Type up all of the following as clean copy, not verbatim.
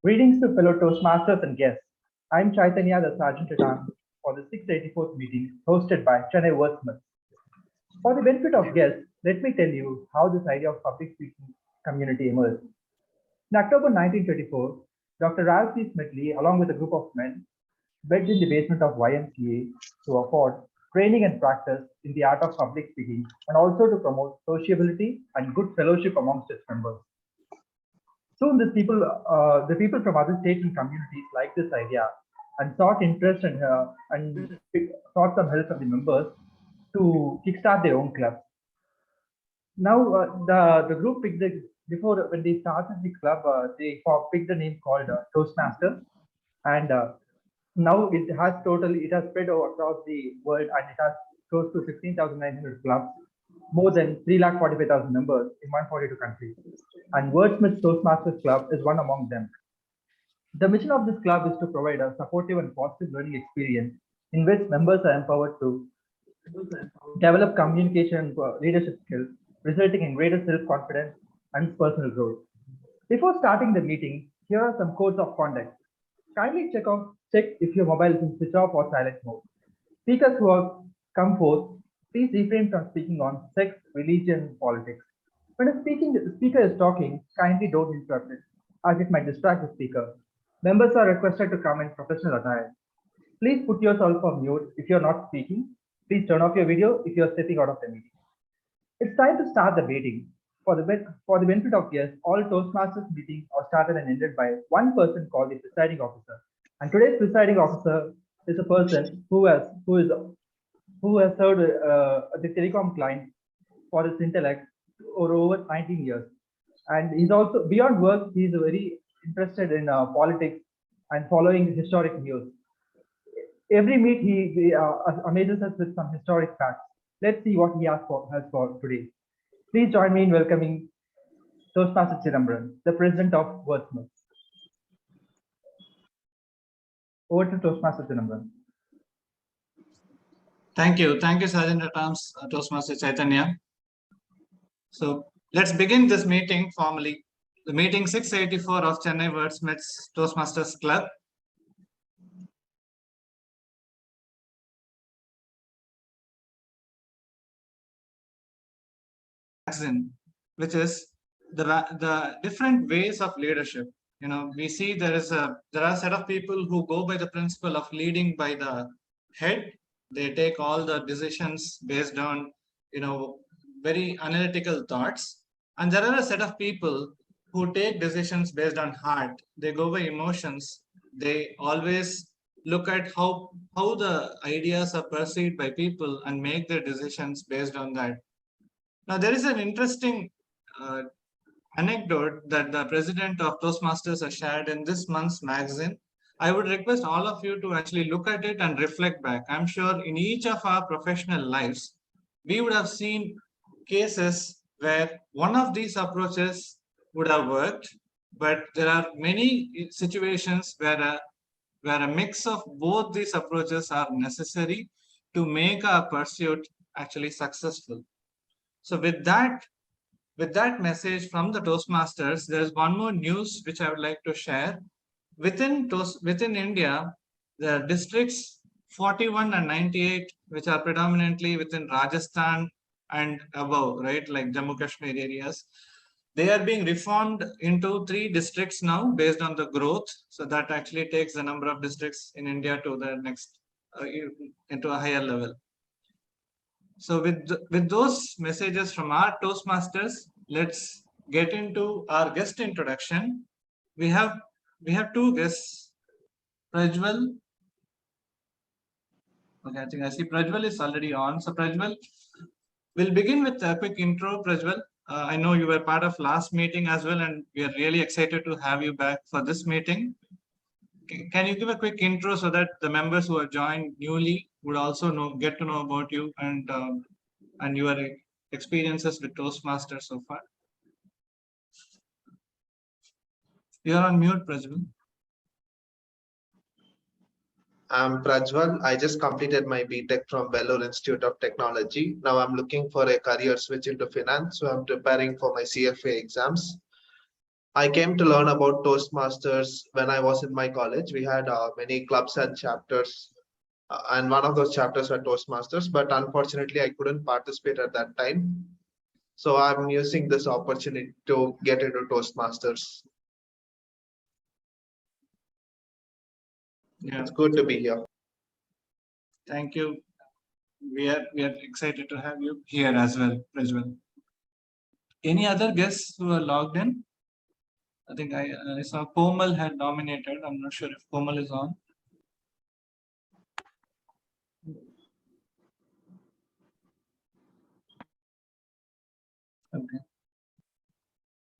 Greetings to fellow Toastmasters and guests. I'm Chaitanya, the Sergeant at Arms for the 684th meeting hosted by Chennai Wordsmiths. For the benefit of guests, let me tell you how this idea of public speaking community emerged. In October 1924, Dr. Ralph C. Smithley, along with a group of men, met in the basement of YMCA to afford training and practice in the art of public speaking and also to promote sociability and good fellowship amongst its members. Soon, the people from other states and communities liked this idea and sought interest and sought some help from the members to kickstart their own clubs. Now, the group picked before when they started the club, they picked the name called Toastmasters, and now it has spread across the world, and it has close to 15,900 clubs, more than 3,45,000 members in 142 countries. And Wordsmiths Toastmasters Club is one among them. The mission of this club is to provide a supportive and positive learning experience in which members are empowered to develop communication and leadership skills, resulting in greater self-confidence and personal growth. Before starting the meeting, here are some codes of conduct. Kindly check if your mobile is in switch off or silent mode. Speakers who have come forth, please refrain from speaking on sex, religion, politics. When the speaker is talking, kindly don't interrupt it, as it might distract the speaker. Members are requested to come in professional attire. Please put yourself on mute if you're not speaking. Please turn off your video if you're stepping out of the meeting. It's time to start the meeting. For the benefit of guests, all Toastmasters meetings are started and ended by one person called the presiding officer. And today's presiding officer is a person who has served the telecom client for his intellect for over 19 years. And he's also, beyond work, he's very interested in politics and following historic news. Every meet, he amazes us with some historic facts. Let's see what he has for today. Please join me in welcoming Toastmaster Chidambaran, the president of Wordsmiths. Over to Toastmaster Chidambaran. Thank you, Sergeant at Arms, Toastmaster Chaitanya. So let's begin this meeting formally. The meeting 684 of Chennai Wordsmiths Toastmasters Club. Which is the different ways of leadership. You know, we see there are a set of people who go by the principle of leading by the head. They take all the decisions based on, very analytical thoughts. And there are a set of people who take decisions based on heart. They go by emotions. They always look at how the ideas are perceived by people and make their decisions based on that. Now, there is an interesting anecdote that the president of Toastmasters has shared in this month's magazine. I would request all of you to actually look at it and reflect back. I'm sure in each of our professional lives, we would have seen cases where one of these approaches would have worked, but there are many situations where a mix of both these approaches are necessary to make our pursuit actually successful. So with that message from the Toastmasters, there is one more news which I would like to share. Within India, the districts 41 and 98, which are predominantly within Rajasthan and above, right, like Jammu Kashmir areas, they are being reformed into 3 districts now based on the growth. So that actually takes the number of districts in India to the next into a higher level. So with those messages from our Toastmasters, let's get into our guest introduction. We have 2 guests. Prajwal. Okay, I think I see Prajwal is already on. So Prajwal, we'll begin with a quick intro. Prajwal, I know you were part of last meeting as well, and we are really excited to have you back for this meeting. Can you give a quick intro so that the members who have joined newly would also get to know about you and your experiences with Toastmasters so far? You're on mute, Prajwal. I'm Prajwal. I just completed my BTech from Vellore Institute of Technology. Now I'm looking for a career switch into finance, so I'm preparing for my CFA exams. I came to learn about Toastmasters when I was in my college. We had many clubs and chapters, and one of those chapters were Toastmasters, but unfortunately, I couldn't participate at that time. So I'm using this opportunity to get into Toastmasters. Yeah, It's good to be here. thank you. We are excited to have you here as well, Prajwal. Any other guests who are logged in? I think I saw Komal had nominated. I'm not sure if Komal is on. Okay.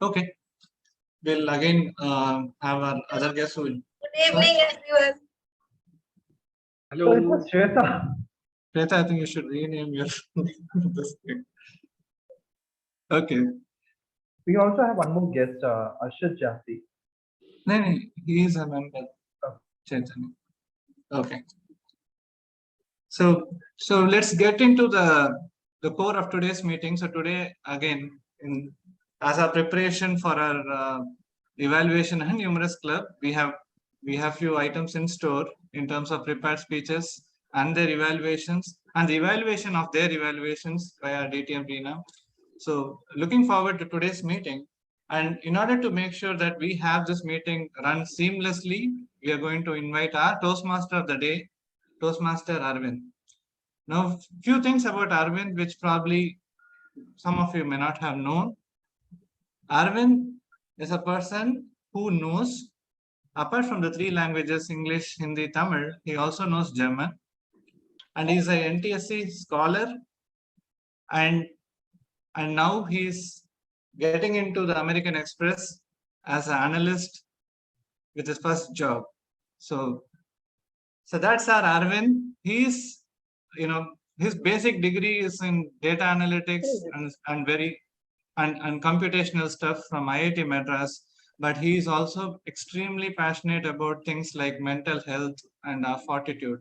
Okay. We'll again have our other guests who will. Good evening, everyone. So it was Shweta. Shweta, I think you should rename your this thing. Okay. We also have one more guest, Ashit Jasti. No, he is a member of Chaitanya. Okay. So let's get into the core of today's meeting. So today again, as our preparation for our evaluation and humorous club, we have few items in store in terms of prepared speeches and their evaluations and the evaluation of their evaluations by our DTM Reena. So looking forward to today's meeting. And in order to make sure that we have this meeting run seamlessly, we are going to invite our Toastmaster of the day, Toastmaster Arvind. Now, few things about Arvind, which probably some of you may not have known. Arvind is a person who knows, apart from the three languages, English, Hindi, Tamil, he also knows German. And he's a NTSC scholar. And now he's getting into the American Express as an analyst with his first job. So that's our Arvind. He's, his basic degree is in data analytics and computational stuff from IIT Madras, but he is also extremely passionate about things like mental health and fortitude.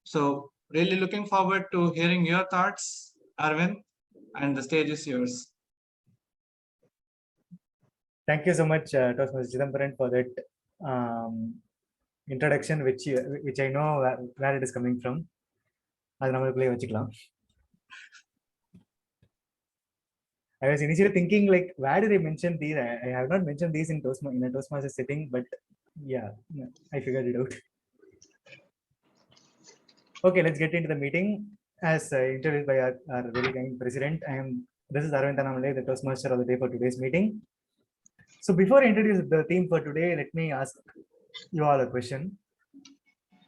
So really looking forward to hearing your thoughts, Arvind, and the stage is yours. Thank you so much, Toastmaster Chidambaran, for that introduction, which I know where it is coming from. I was initially thinking, like, where did I mention these? I have not mentioned these in a Toastmaster setting, but yeah, I figured it out. Okay, let's get into the meeting. As introduced by our very kind president, this is Arvind Annamalai, the Toastmaster of the day for today's meeting. So before I introduce the theme for today, let me ask you all a question.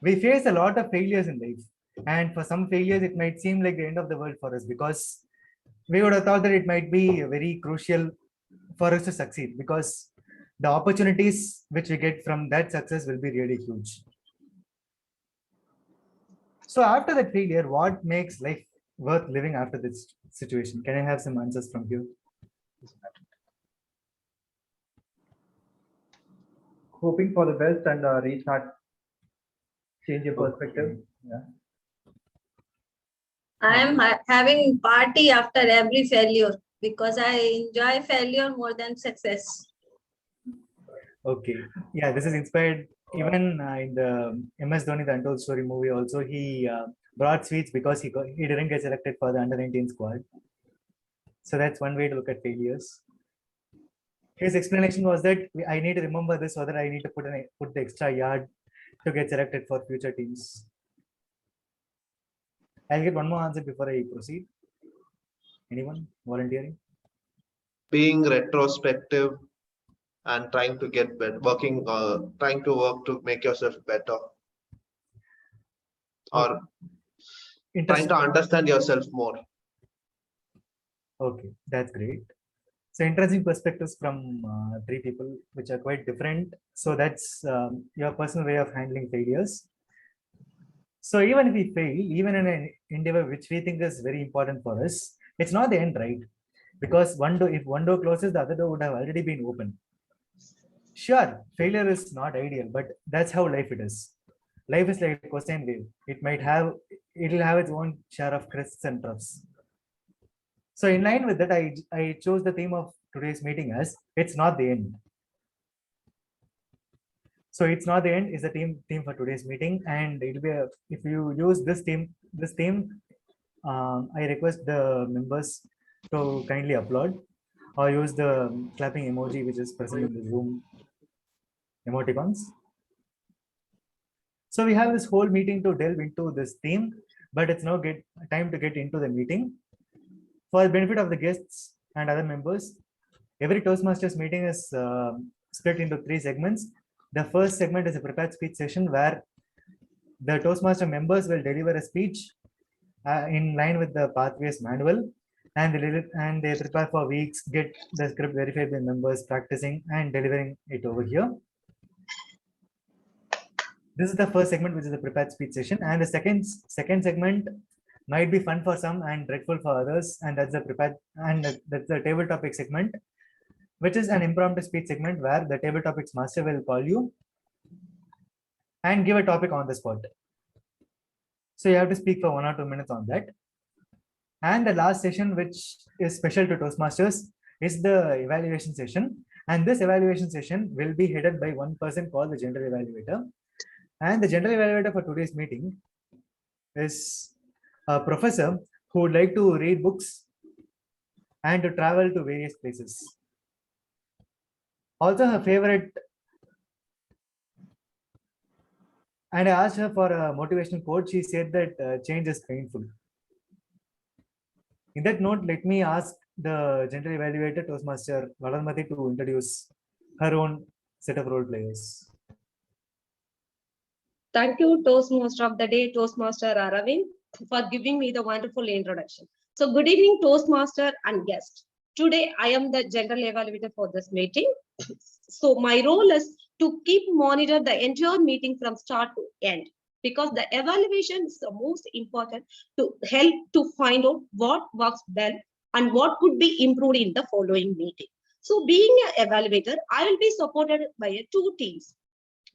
We face a lot of failures in life, and for some failures, it might seem like the end of the world for us, because we would have thought that it might be very crucial for us to succeed, because the opportunities which we get from that success will be really huge. So after that failure, what makes life worth living after this situation? Can I have some answers from you? Hoping for the best and restart, change your perspective. Yeah. I am having party after every failure because I enjoy failure more than success. Okay. Yeah, this is inspired even in the MS Dhoni, the Untold Story movie. Also, he brought sweets because he didn't get selected for the under-19 squad. So that's one way to look at failures. His explanation was that I need to remember this, or that I need to put the extra yard to get selected for future teams. I'll get one more answer before I proceed. Anyone volunteering? Being retrospective and trying to get better, trying to work to make yourself better, or trying to understand yourself more. Okay, that's great. So interesting perspectives from three people, which are quite different. So that's your personal way of handling failures. So even if we fail, even in an endeavor which we think is very important for us, it's not the end, right? Because if one door closes, the other door would have already been open. Sure, failure is not ideal, but that's how life it is. Life is like a cosine wave. It'll have its own share of crests and troughs. So in line with that, I chose the theme of today's meeting as it's not the end. So it's not the end, it's the theme for today's meeting, and it'll be if you use this theme, I request the members to kindly upload or use the clapping emoji which is present in the Zoom emoticons. So we have this whole meeting to delve into this theme, but it's now time to get into the meeting. For the benefit of the guests and other members, every Toastmasters meeting is split into 3 segments. The first segment is a prepared speech session where the Toastmaster members will deliver a speech in line with the pathways manual, and they prepare for weeks, get the script verified by members, practicing and delivering it over here. This is the first segment, which is the prepared speech session, and the second segment might be fun for some and dreadful for others, and that's the table topic segment, which is an impromptu speech segment where the table topics master will call you and give a topic on the spot. So you have to speak for 1 or 2 minutes on that. And the last session, which is special to Toastmasters, is the evaluation session. And this evaluation session will be headed by one person called the general evaluator. And the general evaluator for today's meeting is a professor who would like to read books and to travel to various places. Also, her favorite, and I asked her for a motivational quote. She said that change is painful. In that note, let me ask the general evaluator, Toastmaster Valarmati, to introduce her own set of role players. Thank you, Toastmaster of the Day, Toastmaster Aravind, for giving me the wonderful introduction. So good evening, Toastmaster and guest. Today, I am the general evaluator for this meeting. So my role is to keep monitor the entire meeting from start to end, because the evaluation is the most important to help to find out what works well and what could be improved in the following meeting. So being an evaluator, I will be supported by 2 teams.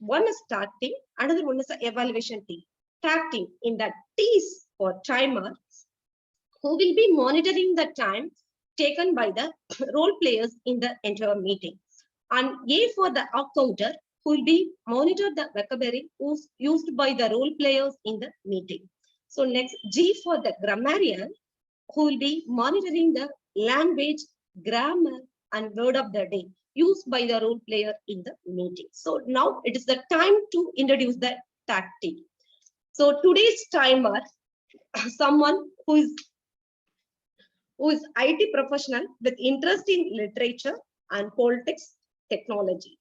One is tag team, another one is the evaluation team. Tag team, in that T is for timer, who will be monitoring the time taken by the role players in the entire meeting. And A for the accounter, who will be monitor the vocabulary used by the role players in the meeting. So next, G for the grammarian, who will be monitoring the language, grammar, and word of the day used by the role player in the meeting. So now it is the time to introduce the tag team. So today's timer, someone who is IT professional with interest in literature and politics technology.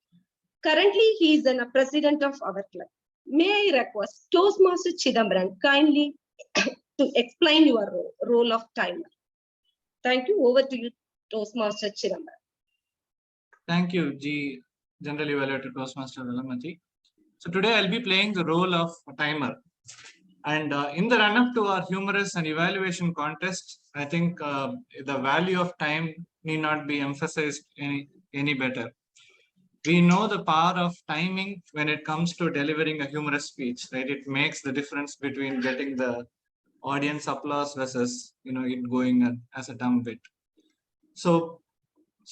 Currently, he is a president of our club. May I request Toastmaster Chidambaran kindly to explain your role of timer. Thank you. Over to you, Toastmaster Chidambaran. Thank you, General Evaluator Toastmaster Valamati. So today I'll be playing the role of a timer. And in the run-up to our humorous and evaluation contest, I think the value of time need not be emphasized any better. We know the power of timing when it comes to delivering a humorous speech, right? It makes the difference between getting the audience applause versus it going as a dumb bit. So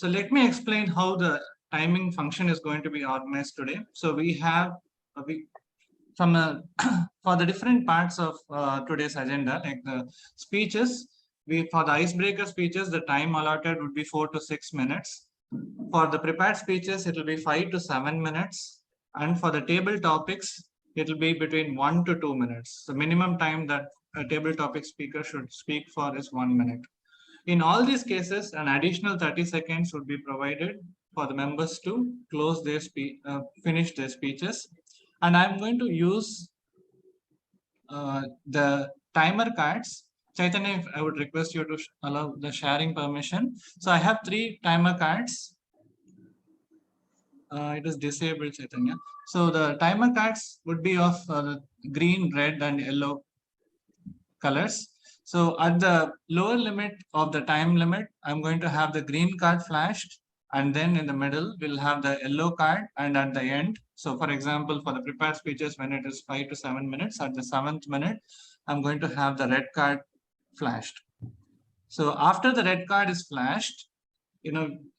let me explain how the timing function is going to be organized today. So we have for the different parts of today's agenda, like the speeches, for the icebreaker speeches, the time allotted would be 4 to 6 minutes. For the prepared speeches, it will be 5 to 7 minutes. And for the table topics, it will be between 1 to 2 minutes. The minimum time that a table topic speaker should speak for is 1 minute. In all these cases, an additional 30 seconds would be provided for the members to close their finish their speeches. And I'm going to use the timer cards. Chaitanya, I would request you to allow the sharing permission. So I have 3 timer cards. It is disabled, Chaitanya. So the timer cards would be of green, red, and yellow colors. So at the lower limit of the time limit, I'm going to have the green card flashed, and then in the middle, we'll have the yellow card, and at the end, so for example, for the prepared speeches, when it is 5 to 7 minutes, at the 7th minute, I'm going to have the red card flashed. So after the red card is flashed,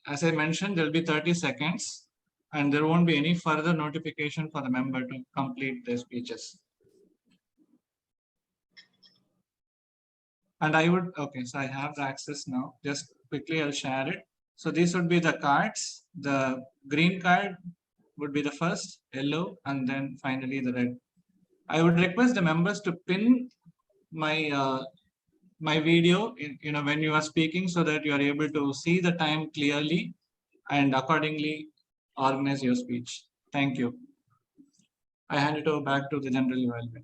as I mentioned, there'll be 30 seconds. and there won't be any further notification for the member to complete their speeches. And I would, okay, so I have the access now. Just quickly, I'll share it. So these would be the cards. The green card would be the first, yellow, and then finally the red. I would request the members to pin my my video when you are speaking, so that you are able to see the time clearly and accordingly organize your speech. Thank you. I hand it over back to the general evaluator.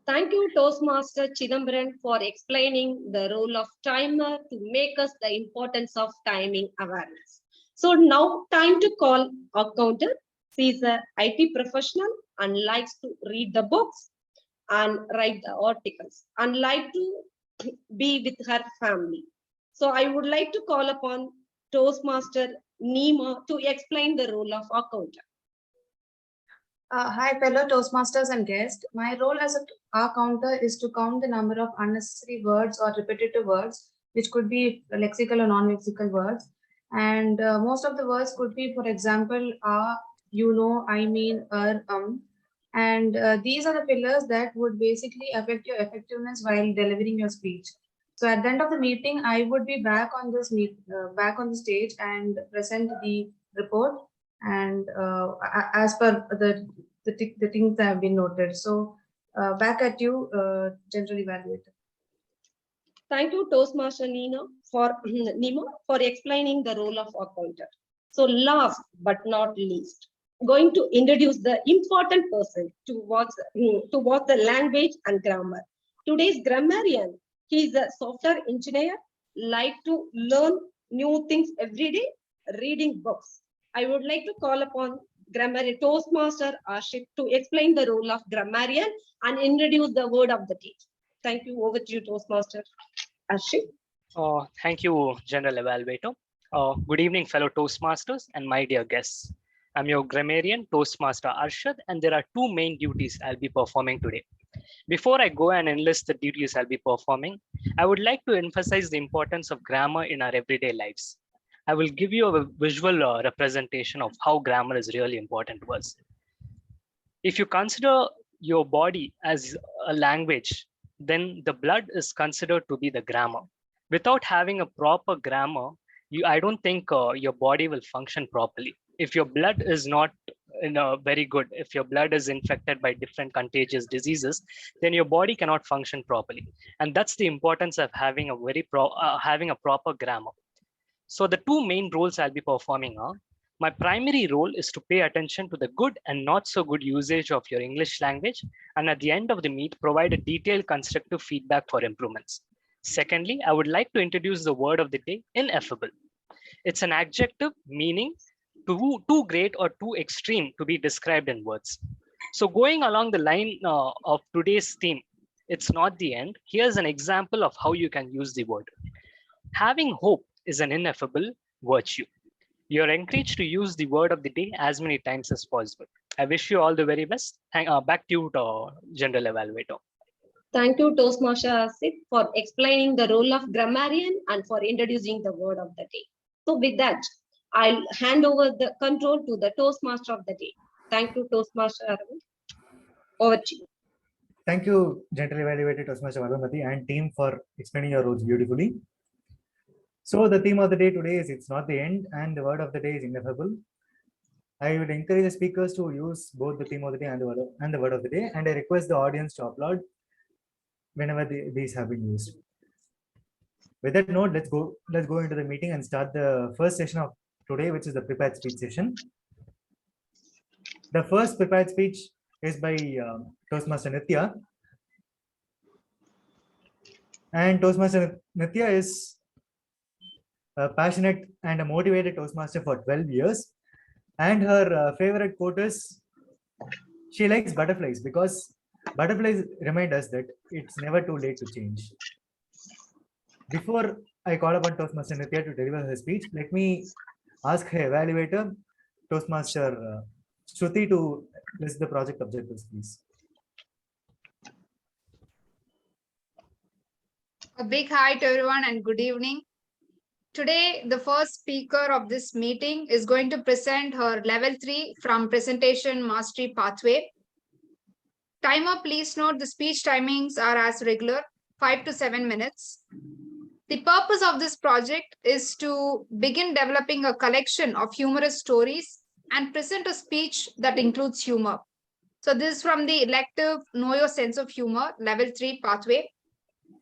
Thank you, Toastmaster Chidambaran, for explaining the role of timer to make us the importance of timing awareness. So now time to call accountant. She is an IT professional and likes to read the books and write the articles and like to be with her family. So I would like to call upon Toastmaster Nima to explain the role of accountant. Hi, fellow Toastmasters and guests. My role as a counter is to count the number of unnecessary words or repetitive words, which could be lexical or non-lexical words. And most of the words could be, for example, you know, I mean, and these are the pillars that would basically affect your effectiveness while delivering your speech. So at the end of the meeting, I would be back on this back on the stage and present the report, and as per the things that have been noted. So back at you, General Evaluator. Thank you, Toastmaster Nima, for explaining the role of accountant. So last but not least, going to introduce the important person towards the language and grammar. Today's grammarian, he is a software engineer, like to learn new things every day, reading books. I would like to call upon grammarian Toastmaster Ashik to explain the role of grammarian and introduce the word of the day. Thank you. Over to you, Toastmaster Ashik. Thank you, General Evaluator. Good evening, fellow Toastmasters and my dear guests. I'm your grammarian, Toastmaster Arshad, and there are two main duties I'll be performing today. Before I go and enlist the duties I'll be performing, I would like to emphasize the importance of grammar in our everyday lives. I will give you a visual representation of how grammar is really important to us. If you consider your body as a language, then the blood is considered to be the grammar. Without having a proper grammar, I don't think your body will function properly. If your blood is not very good, if your blood is infected by different contagious diseases, then your body cannot function properly. And that's the importance of having a proper grammar. So the two main roles I'll be performing are, my primary role is to pay attention to the good and not so good usage of your English language, and at the end of the meet, provide a detailed constructive feedback for improvements. Secondly, I would like to introduce the word of the day, ineffable. It's an adjective meaning too great or too extreme to be described in words. So going along the line of today's theme, it's not the end. Here's an example of how you can use the word. Having hope is an ineffable virtue. You're encouraged to use the word of the day as many times as possible. I wish you all the very best. Back to you, General Evaluator. Thank you, Toastmaster Asif, for explaining the role of grammarian and for introducing the word of the day. So with that, I'll hand over the control to the Toastmaster of the day. Thank you, Toastmaster Arvind. Over to you. Thank you, General Evaluator Toastmaster Varunmati and team for explaining your roles beautifully. So the theme of the day today is it's not the end, and the word of the day is ineffable. I would encourage the speakers to use both the theme of the day and the word of the day, and I request the audience to applaud whenever these have been used. With that note, let's go into the meeting and start the first session of today, which is the prepared speech session. The first prepared speech is by Toastmaster Nitya, and Toastmaster Nitya is a passionate and a motivated Toastmaster for 12 years, and her favorite quote is, she likes butterflies because butterflies remind us that it's never too late to change. Before I call upon Toastmaster Nitya to deliver her speech, let me ask her evaluator, Toastmaster Shruti, to list the project objectives, please. A big hi to everyone and good evening. Today, the first speaker of this meeting is going to present her level 3 from Presentation Mastery Pathway. Timer, please note the speech timings are as regular, 5 to 7 minutes. The purpose of this project is to begin developing a collection of humorous stories and present a speech that includes humor. So this is from the elective Know Your Sense of Humor, level 3 pathway.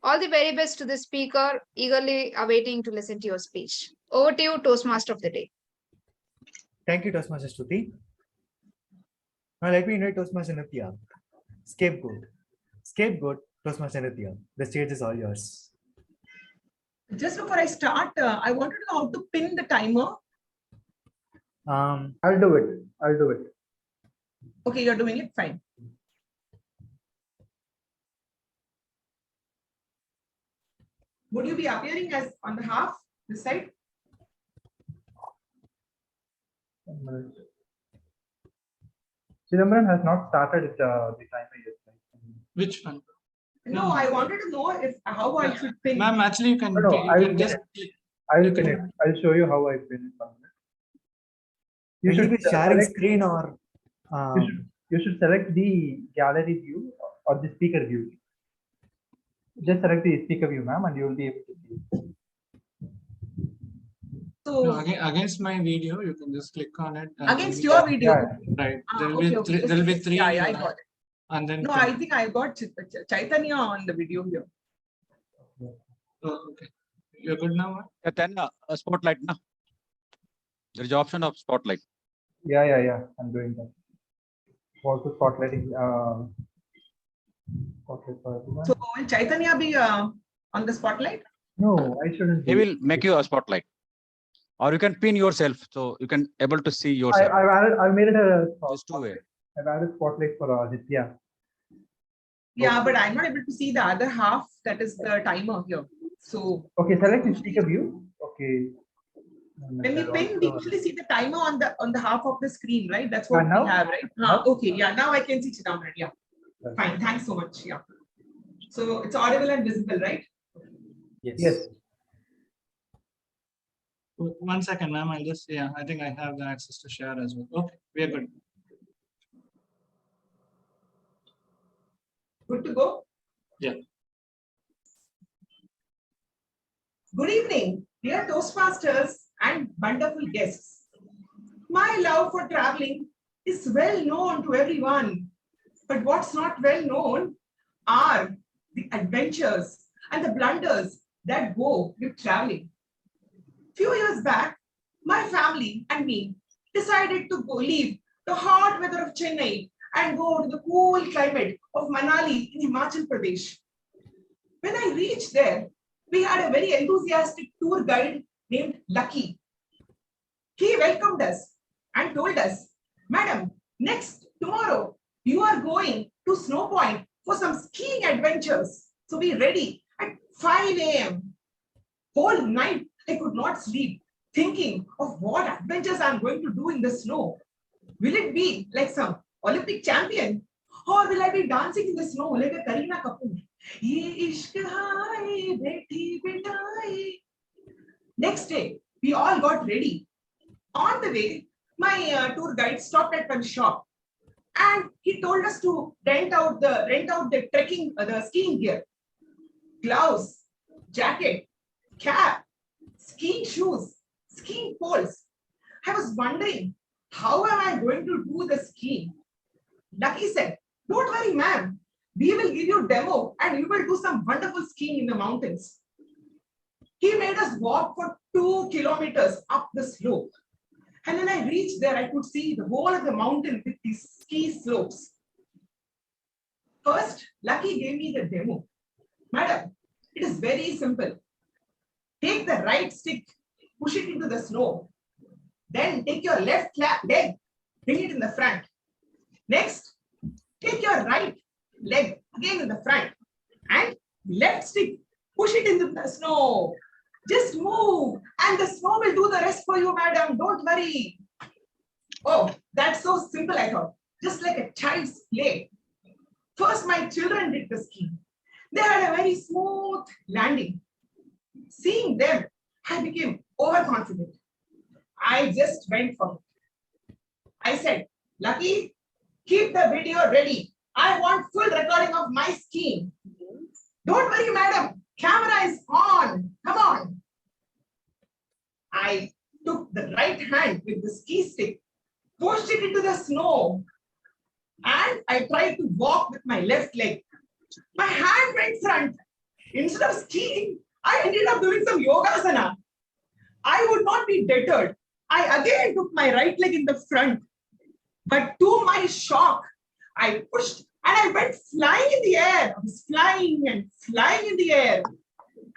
All the very best to the speaker, eagerly awaiting to listen to your speech. Over to you, Toastmaster of the day. Thank you, Toastmaster Shruti. Now let me invite Toastmaster Nitya. Scapegoat. Scapegoat, Toastmaster Nitya. The stage is all yours. Just before I start, I wanted to know how to pin the timer. I'll do it. I'll do it. Okay, you're doing it, fine. Would you be appearing as on the half, this side? Chidambaran has not started the timer yet. Which one? No, I wanted to know if how I should pin. Ma'am, actually, you can, No, you I'll can pin just it. click. I'll pin it. I'll show you how I pin it. You should be sharing select, screen or you should select the gallery view or the speaker view. Just select the speaker view, ma'am, and you will be able to see. So No, against my video, you can just click on it. against your video. Yeah. Right. There will Okay, be okay. there will be three. Yeah, I got it. And then No, I think I got Chaitanya on the video here. Oh, okay. You're good now, ma'am? Then spotlight now. There is option of spotlight. Yeah. I'm doing that. Also spotlighting. Spotlight for everyone. So will Chaitanya be on the spotlight? No, I shouldn't. He will make you a spotlight, or you can pin yourself, so you can able to see yourself. I've made it a There's two way. I've added spotlight for Nitya. Yeah, but I'm not able to see the other half. That is the timer here. So Okay, select the speaker view. Okay. when we pin, we usually see the timer on the half of the screen, right? That's what now? we have, right? Now? Okay, yeah. Now I can see Chidambaran. Yeah, fine. Thanks so much. Yeah. So it's audible and visible, right? Yes. 1 second, ma'am. I'll just, I think I have the access to share as well. Okay, we are good. Good to go? Yeah. Good evening, dear Toastmasters and wonderful guests. My love for traveling is well known to everyone, but what's not well known are the adventures and the blunders that go with traveling. Few years back, my family and me decided to leave the hot weather of Chennai and go to the cool climate of Manali in Himachal Pradesh. When I reached there, we had a very enthusiastic tour guide named Lucky. He welcomed us and told us, Madam, tomorrow, you are going to Snow Point for some skiing adventures. So be ready at 5 a.m. Whole night, I could not sleep, thinking of what adventures I'm going to do in the snow. Will it be like some Olympic champion? Or will I be dancing in the snow like a Kareena Kapoor? Next day, we all got ready. On the way, my tour guide stopped at one shop and he told us to rent out the trekking, the skiing gear, gloves, jacket, cap, skiing shoes, skiing poles. I was wondering, how am I going to do the skiing? Lucky said, don't worry, ma'am. We will give you a demo and you will do some wonderful skiing in the mountains. He made us walk for 2 kilometers up the slope. And when I reached there, I could see the whole of the mountain with these ski slopes. First, Lucky gave me the demo. Madam, it is very simple. Take the right stick, push it into the snow. Then take your left leg, bring it in the front. Next, take your right leg again in the front. And left stick, push it into the snow. Just move and the snow will do the rest for you, madam. Don't worry. Oh, that's so simple, I thought. Just like a child's play. First, my children did the skiing. They had a very smooth landing. Seeing them, I became overconfident. I just went for it. I said, Lucky, keep the video ready. I want full recording of my skiing. Don't worry, madam. Camera is on. Come on. I took the right hand with the ski stick, pushed it into the snow, and I tried to walk with my left leg. My hand went front. Instead of skiing, I ended up doing some yogasana. I would not be deterred. I again took my right leg in the front. But to my shock, I pushed and I went flying in the air. I was flying and flying in the air.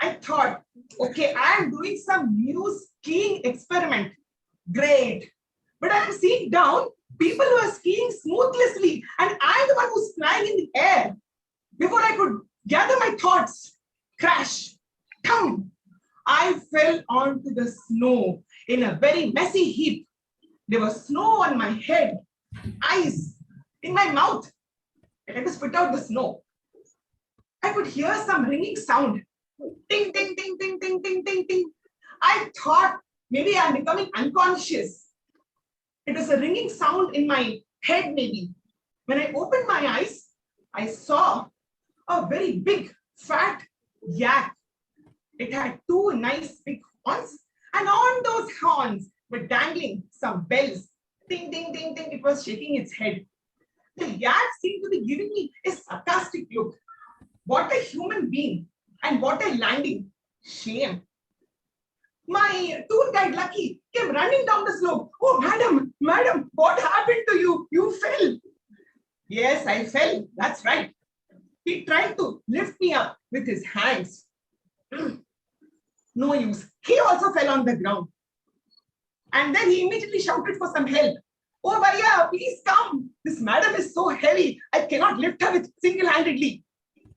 I thought, okay, I am doing some new skiing experiment. Great. But I am seeing down people who are skiing smoothly, and I'm the one who's flying in the air. Before I could gather my thoughts, crash, thump, I fell onto the snow in a very messy heap. There was snow on my head, eyes, in my mouth. I had to spit out the snow. I could hear some ringing sound. Ting, ting, ting, ting, ting, ting, ting, ting. I thought maybe I'm becoming unconscious. It was a ringing sound in my head, maybe. When I opened my eyes, I saw a very big, fat yak. It had two nice big horns, and on those horns were dangling some bells. Ding, ding, ding, ding. It was shaking its head. The yak seemed to be giving me a sarcastic look. What a human being, and what a landing. Shame. My tour guide, Lucky, came running down the slope. Oh, madam, what happened to you? You fell. Yes, I fell. That's right. He tried to lift me up with his hands. No use. He also fell on the ground. And then he immediately shouted for some help. Oh, Bhaiya, please come. This madam is so heavy. I cannot lift her with single-handedly.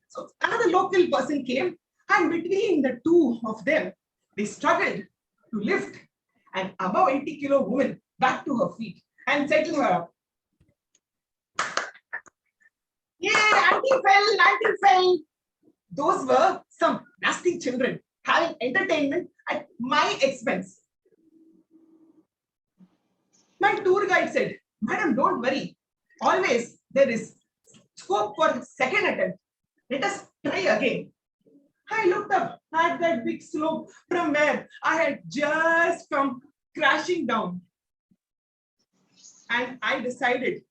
So another local person came, and between the two of them, they struggled to lift an above 80-kilo woman back to her feet and settle her up. Yeah, auntie fell. Those were some nasty children having entertainment at my expense. My tour guide said, Madam, don't worry. Always there is scope for second attempt. Let us try again. I looked up at that big slope from where I had just come crashing down. And I decided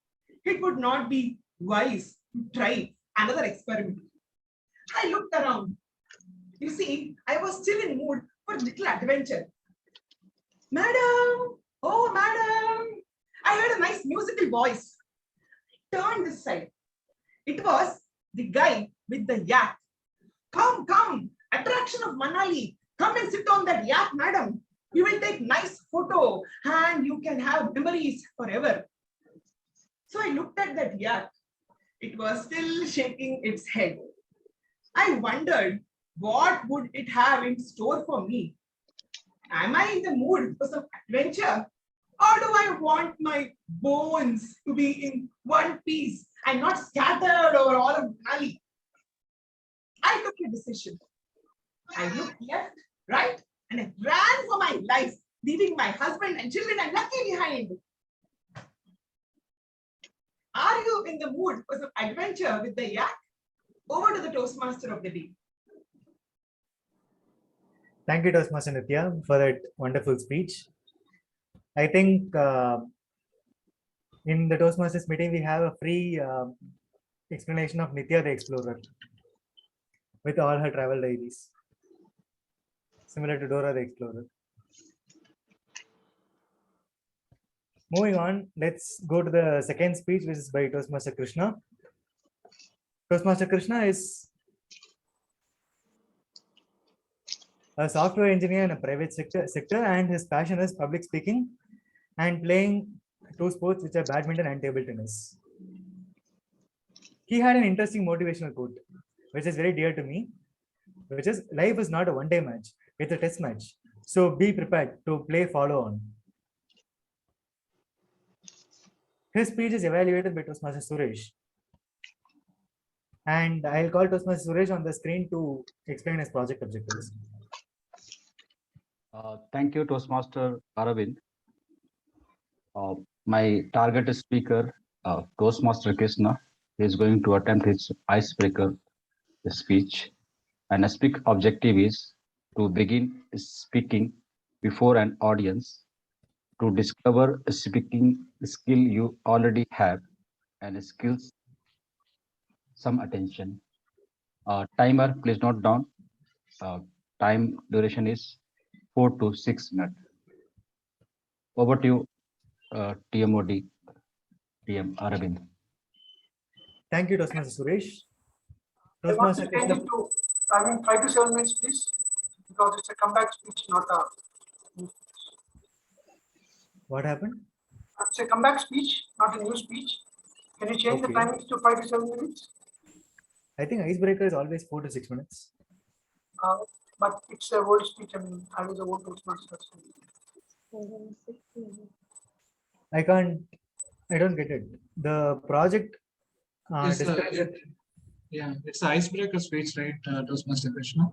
it would not be wise to try another experiment. I looked around. You see, I was still in mood for little adventure. Madam, oh madam, I heard a nice musical voice. I turned this side. It was the guy with the yak. Come, attraction of Manali. Come and sit on that yak, madam. You will take nice photo and you can have memories forever. So I looked at that yak. It was still shaking its head. I wondered, what would it have in store for me? Am I in the mood for some adventure? Or do I want my bones to be in one piece and not scattered over all of Manali? I took a decision. I looked left, right, and I ran for my life, leaving my husband and children and Lucky behind. Are you in the mood for some adventure with the yak? Over to the Toastmaster of the day. Thank you, Toastmaster Nitya, for that wonderful speech. I think in the Toastmasters meeting, we have a free explanation of Nitya the Explorer with all her travel diaries, similar to Dora the Explorer. Moving on, let's go to the second speech, which is by Toastmaster Krishna. Toastmaster Krishna is a software engineer in a private sector, and his passion is public speaking and playing two sports, which are badminton and table tennis. He had an interesting motivational quote, which is very dear to me, which is, life is not a one-day match, it's a test match. So be prepared to play follow on. His speech is evaluated by Toastmaster Suresh. And I'll call Toastmaster Suresh on the screen to explain his project objectives. Thank you, Toastmaster Aravind. My target speaker, Toastmaster Krishna, is going to attempt his icebreaker speech. And a speak objective is to begin speaking before an audience, to discover a speaking skill you already have, and skills some attention. Timer, please note down. Time duration is 4 to 6 minutes. Over to you, TMOD, TM Aravind. Thank you, Toastmaster Suresh. I want to Toastmaster change Krishna. it to, 5 to 7 minutes, please, because it's a comeback speech, not a. What happened? It's a comeback speech, not a new speech. Can you change the Okay. timings to 5 to 7 minutes? I think icebreaker is always 4 to 6 minutes. But it's a word speech. I mean, I was a word Toastmaster. I don't get it. The project Yes, discussion. yeah, it's the icebreaker speech, right, Toastmaster Krishna?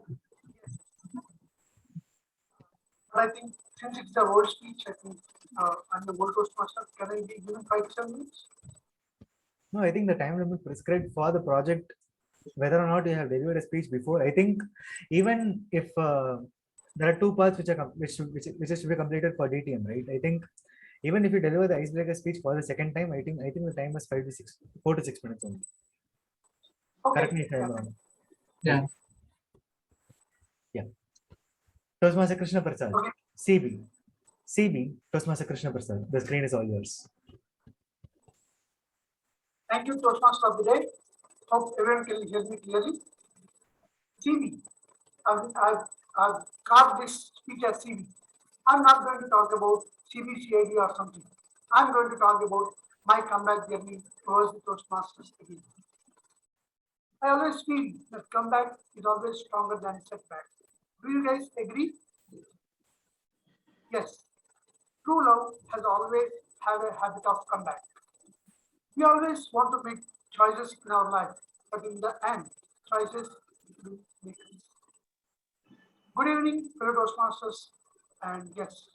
But I think since it's a word speech, I think I'm the word Toastmaster. Can I be given 5 to 7 minutes? No, I think the time limit prescribed for the project, whether or not you have delivered a speech before, I think even if there are 2 parts which is to be completed for DTM, right? I think even if you deliver the icebreaker speech for the second time, I think the time is 4 to 6 minutes only. Okay. Correct me if I am wrong. Yeah. Yeah. Toastmaster Krishna Prasad, Okay. CB, Toastmaster Krishna Prasad. The screen is all yours. Thank you, Toastmaster of the day. Hope everyone can hear me clearly. CV. I've carved this speech as CV. I'm not going to talk about CBCID or something. I'm going to talk about my comeback journey towards the Toastmasters again. I always feel that comeback is always stronger than setback. Do you guys agree? Yes. True love has always had a habit of comeback. We always want to make choices in our life, but in the end, choices will make us. Good evening, fellow Toastmasters and guests.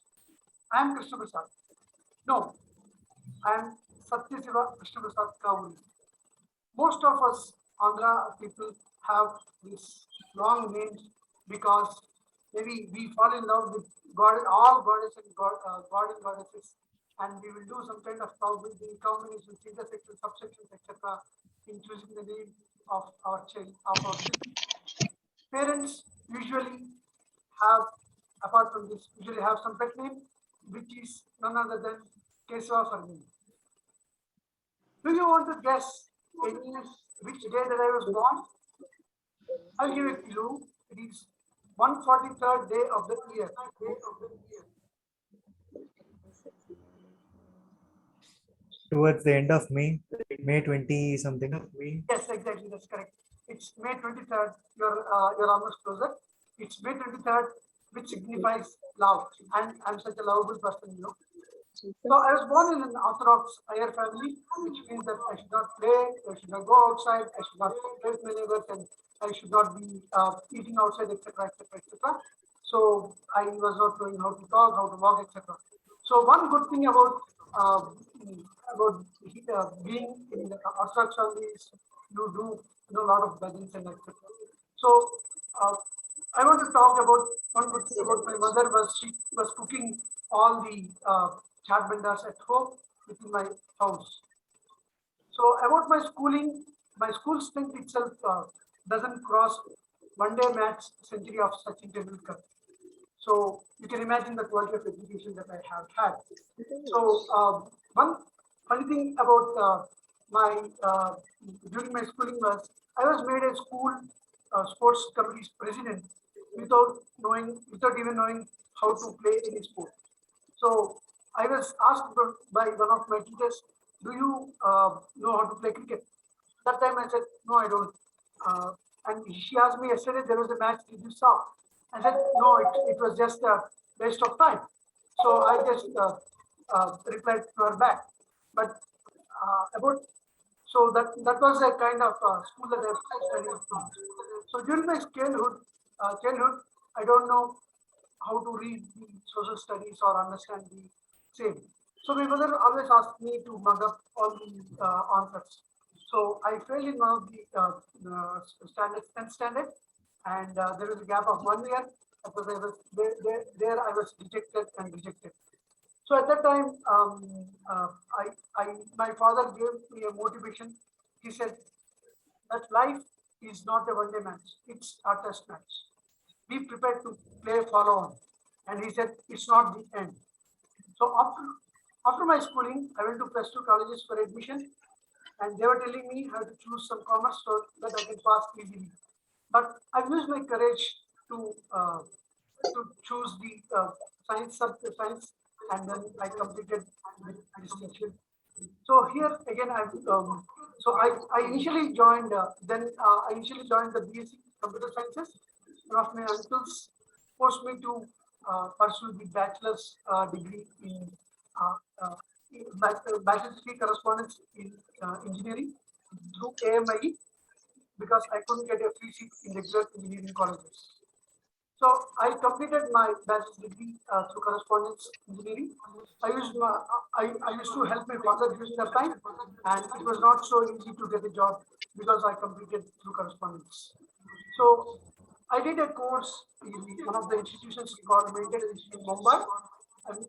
I am Krishna Prasad. No, I am Satyasiva Krishna Prasad Kavuli. Most of us Andhra people have these long names because maybe we fall in love with God, all goddess and God and goddesses, and we will do some kind of probability combinations, intersections, subsections, etc. in choosing the name of our child, of our children. Parents usually have, apart from this, usually have some pet name, which is none other than Kesava for me. Do you want to guess which day that I was born? I'll give a clue. It is 143rd day of the year. Towards the end of May 20 something. Yes, exactly. That's correct. It's May 23rd. You're almost closer. It's May 23rd, which signifies love. And I'm such a lovable person, you know. So I was born in an Orthodox Iyer family, which means that I should not play, I should not go outside, I should not play with my neighbors, and I should not be eating outside, etc., etc., etc. So I was not knowing how to talk, how to walk, etc. So one good thing about being in the Orthodox family is you do know a lot of bhajans and etc. So I want to talk about one good thing about my mother was she was cooking all the chat benders at home within my house. So about my schooling, my school strength itself doesn't cross one-day match century of Sachin Tendulkar. So you can imagine the quality of education that I have had. So one funny thing about my during my schooling was I was made a school sports committee's president without even knowing how to play any sport. So I was asked by one of my teachers, "Do you know how to play cricket?" That time I said, "No, I don't." And she asked me yesterday, "There was a match. Did you saw?" I said, "No, it was just a waste of time." So I just replied to her back. But about so that was a kind of school that I studied. So during my childhood, I don't know how to read the social studies or understand the same. So my mother always asked me to mug up all the answers. So I failed in one of the standard, 10th standard, and there was a gap of 1 year. Because I was there I was rejected and rejected. So at that time, my father gave me a motivation. He said that life is not a one-day match; it's a test match. Be prepared to play follow on. And he said it's not the end. So after my schooling, I went to plus two colleges for admission, and they were telling me how to choose some commerce so that I can pass easily. But I used my courage to choose the science, and then I completed with distinction. So here again, I initially joined. I initially joined the BSc Computer Sciences. One of my uncles forced me to pursue the bachelor's degree in bachelor's degree correspondence in engineering through AMIE, because I couldn't get a free seat in regular engineering colleges. So I completed my bachelor's degree through correspondence engineering. I used to help my father during that time, and it was not so easy to get a job because I completed through correspondence. So I did a course in one of the institutions called Maintain in Mumbai, and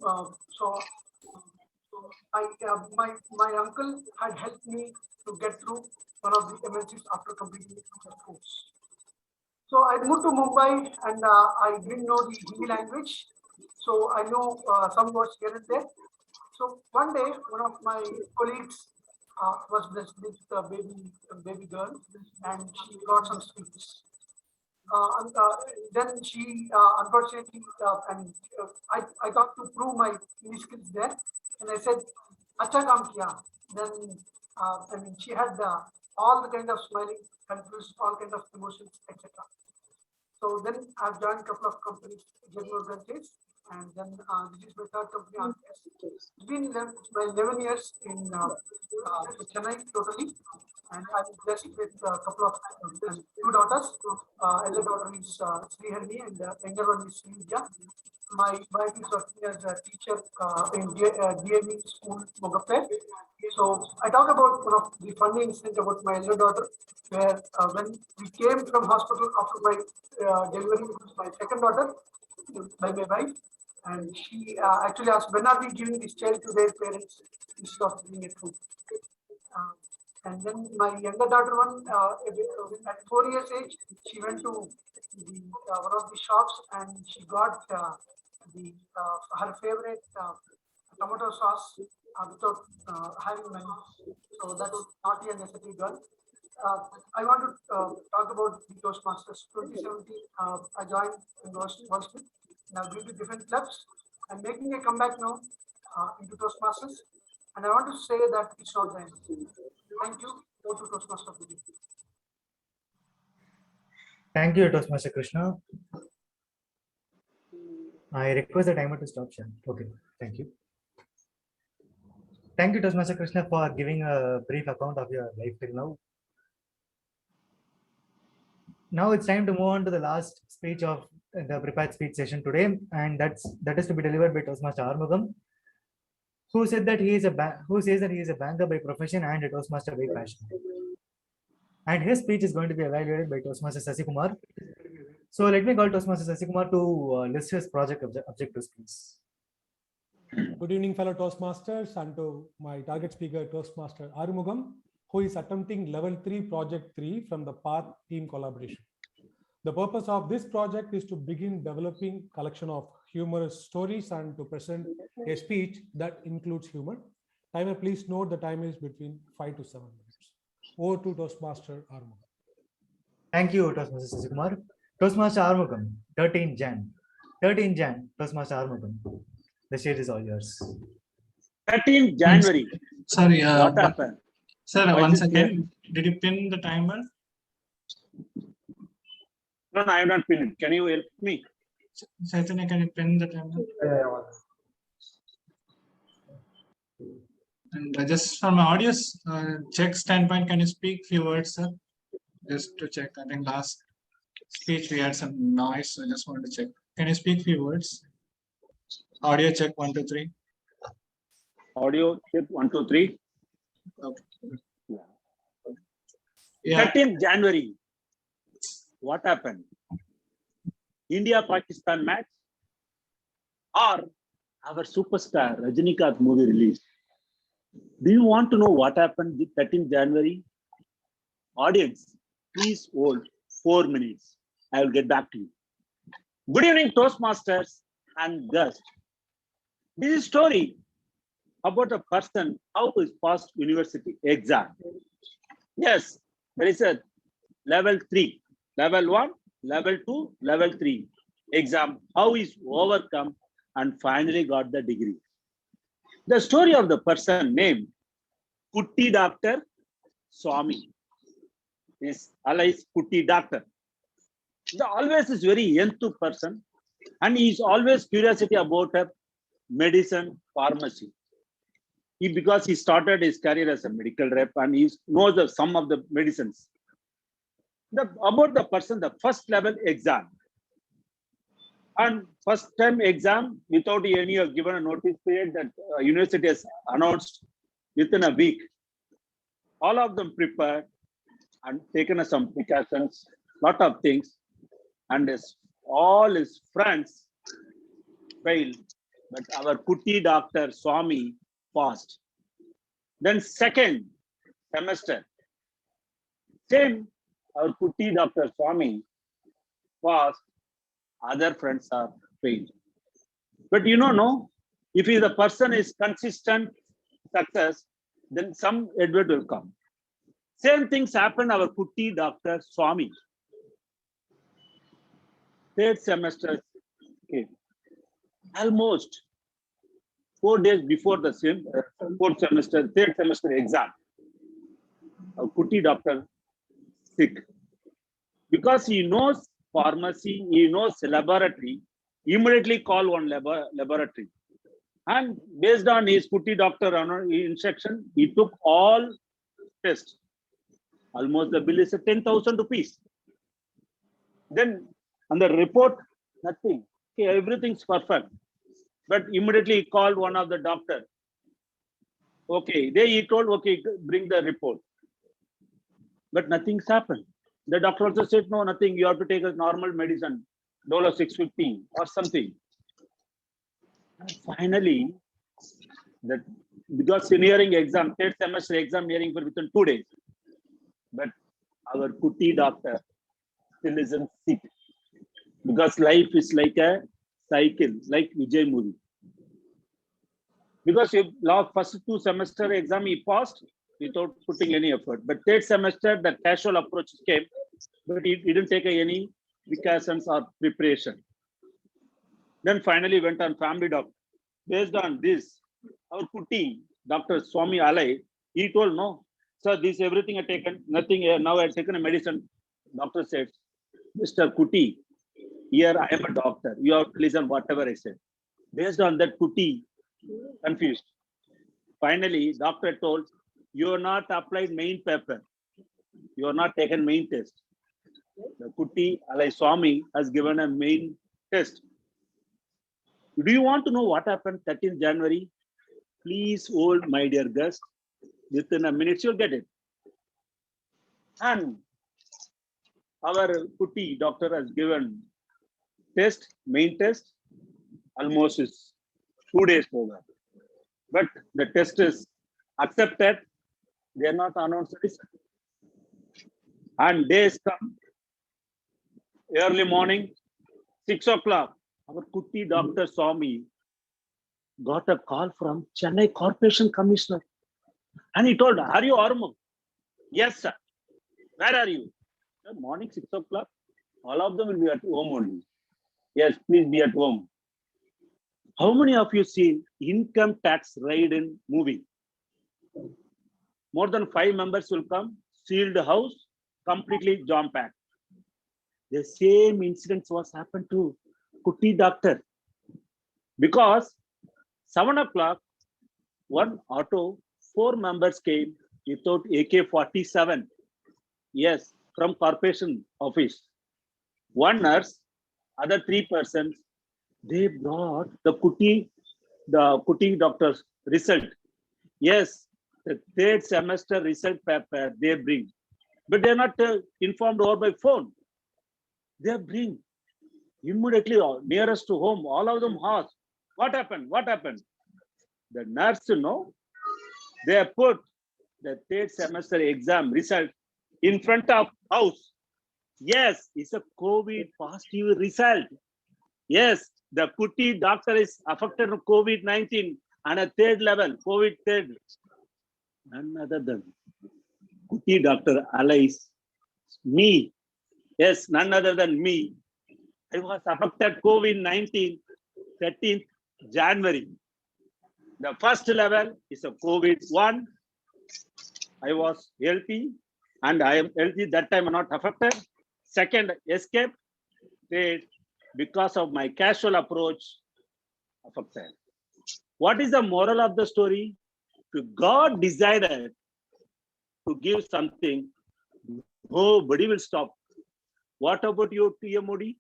my uncle had helped me to get through one of the MNCs after completing the course. So I moved to Mumbai, and I didn't know the Hindi language. So I know some words here and there. So one day, one of my colleagues was blessed with a baby girl, and she got some speech. Then she unfortunately, I got to prove my English skills there, and I said, "Acha kaam kiya." Then she had all the kind of smiling, confused, all kind of emotions, etc. So then I've joined a couple of companies, general organizations, and then this is my third company. It's been 11 years in Chennai totally, and I'm blessed with a couple of two daughters. Elder daughter is Sriharni, and younger one is Srividya. My wife is working as a teacher in DME school, Mogape. So I talk about one of the funny incident about my elder daughter, where when we came from hospital after my delivery with my second daughter by my wife, and she actually asked, when are we giving this child to their parents instead of giving it food? And then my younger daughter one, at 4 years age, she went to one of the shops, and she got her favorite tomato sauce without having money. So that's naughty and necessary girl. I want to talk about the Toastmasters. 2017, I joined in Wordsmiths. I've been to different clubs. I'm making a comeback now into Toastmasters, and I want to say that it's not the end. Thank you. Go to Toastmasters. Thank you, Toastmaster Krishna. I request the timer to stop sharing. Okay, thank you. Thank you, Toastmaster Krishna, for giving a brief account of your life till now. Now it's time to move on to the last speech of the prepared speech session today, and that is to be delivered by Toastmaster Armugam, who says that he is a banker by profession and a Toastmaster by passion. And his speech is going to be evaluated by Toastmaster Sasikumar. So let me call Toastmaster Sasikumar to list his project objectives, please. Good evening, fellow Toastmasters, and to my target speaker, Toastmaster Arumugam, who is attempting level 3 project 3 from the path team collaboration. The purpose of this project is to begin developing collection of humorous stories and to present a speech that includes humor. Timer, please note the time is between 5 to 7 minutes. Over to Toastmaster Arumugam. Thank you, Toastmaster Sasikumar. Toastmaster Armugam, 13 Jan, Toastmaster Armugam. The stage is all yours. 13 January. Sorry, what happened? Sir, once again, did you pin the timer? No, I have not pinned it. Can you help me? Chaitanya, can you pin the timer? And just from my audio check standpoint, can you speak few words, sir? Just to check. I think last speech we had some noise, so I just wanted to check. Can you speak few words? Audio check 1, 2, 3. Audio check 1, 2, 3. Okay. Yeah. 13th January. What happened? India-Pakistan match or our superstar Rajinikanth movie released? Do you want to know what happened the 13th January? Audience, please hold 4 minutes. I will get back to you. Good evening, Toastmasters and guests. This is a story about a person how is passed university exam. Yes, there is a level 3, level 1, level 2, level 3 exam. How is overcome and finally got the degree. The story of the person named Putti Doctor Swami is alias Putti Doctor. The always is very young person and he is always curiosity about a medicine pharmacy. Because he started his career as a medical rep and he knows some of the medicines. About the person, the first level exam. And first time exam without any given a notice period that university has announced within a week. All of them prepared and taken some precautions, lot of things, and all his friends failed, but our Putti Doctor Swami passed. Then second semester, same our Putti Doctor Swami passed, other friends are failed. But no, if the person is consistent success, then some Edward will come. Same things happen our Putti Doctor Swami. Third semester came. Almost 4 days before the same third semester exam. Our Putti Doctor sick. Because he knows pharmacy, he knows laboratory, immediately call one laboratory. And based on his Putti Doctor instruction, he took all tests. Almost the bill is 10,000 rupees. Then on the report, nothing. Okay, everything's perfect. But immediately he called one of the doctor. Okay, he told, okay, bring the report. But nothing's happened. The doctor also said, no, nothing. You have to take a normal medicine, Dolo 650 or something. And finally, because nearing exam, third semester exam nearing for within 2 days. But our Putti Doctor still isn't sick. Because life is like a cycle, like Vijay movie. Because first 2 semester exam he passed without putting any effort. But third semester, the casual approach came, but he didn't take any precautions or preparation. Then finally went on family doctor. Based on this, our Putti, Dr. Swami Alai, he told, no, sir, this everything I taken, nothing, now I have taken a medicine. Doctor said, Mr. Putti, here I am a doctor. You have to listen whatever I said. Based on that, Putti confused. Finally, doctor told, you are not applied main paper. You are not taken main test. The Putti Alai Swami has given a main test. Do you want to know what happened 13th January? Please hold, my dear guest. Within a minute, you'll get it. And our Putti doctor has given test, main test, almost is 2 days over. But the test is accepted. They are not announced the result. And days come. Early morning, 6 o'clock, our Putti Doctor Swami got a call from Chennai Corporation Commissioner. And he told, are you Armugh? Yes, sir. Where are you? Sir, morning 6 o'clock. All of them will be at home only. Yes, please be at home. How many of you seen income tax raid in movie? More than 5 members will come, sealed house, completely jam-packed. The same incident was happened to Putti Doctor. Because 7 o'clock, one auto, 4 members came without AK-47. Yes, from corporation office. One nurse, other 3 persons They brought the Kuti doctor's result. Yes, the third semester result paper they bring, but they're not informed over by phone. They bring immediately nearest to home. All of them ask, what happened? What happened? The nurse, they have put the third semester exam result in front of house. Yes, it's a COVID positive result. Yes, the Kuti doctor is affected with COVID-19 and a third level, COVID third. None other than Kuti doctor allies me. Yes, none other than me. I was affected COVID-19 13th January. The first level is a COVID-1. I was healthy and I am healthy. That time I'm not affected. Second, escape. Third, because of my casual approach, affected. What is the moral of the story? God decided to give something, nobody will stop. What about you, T.M. Modi?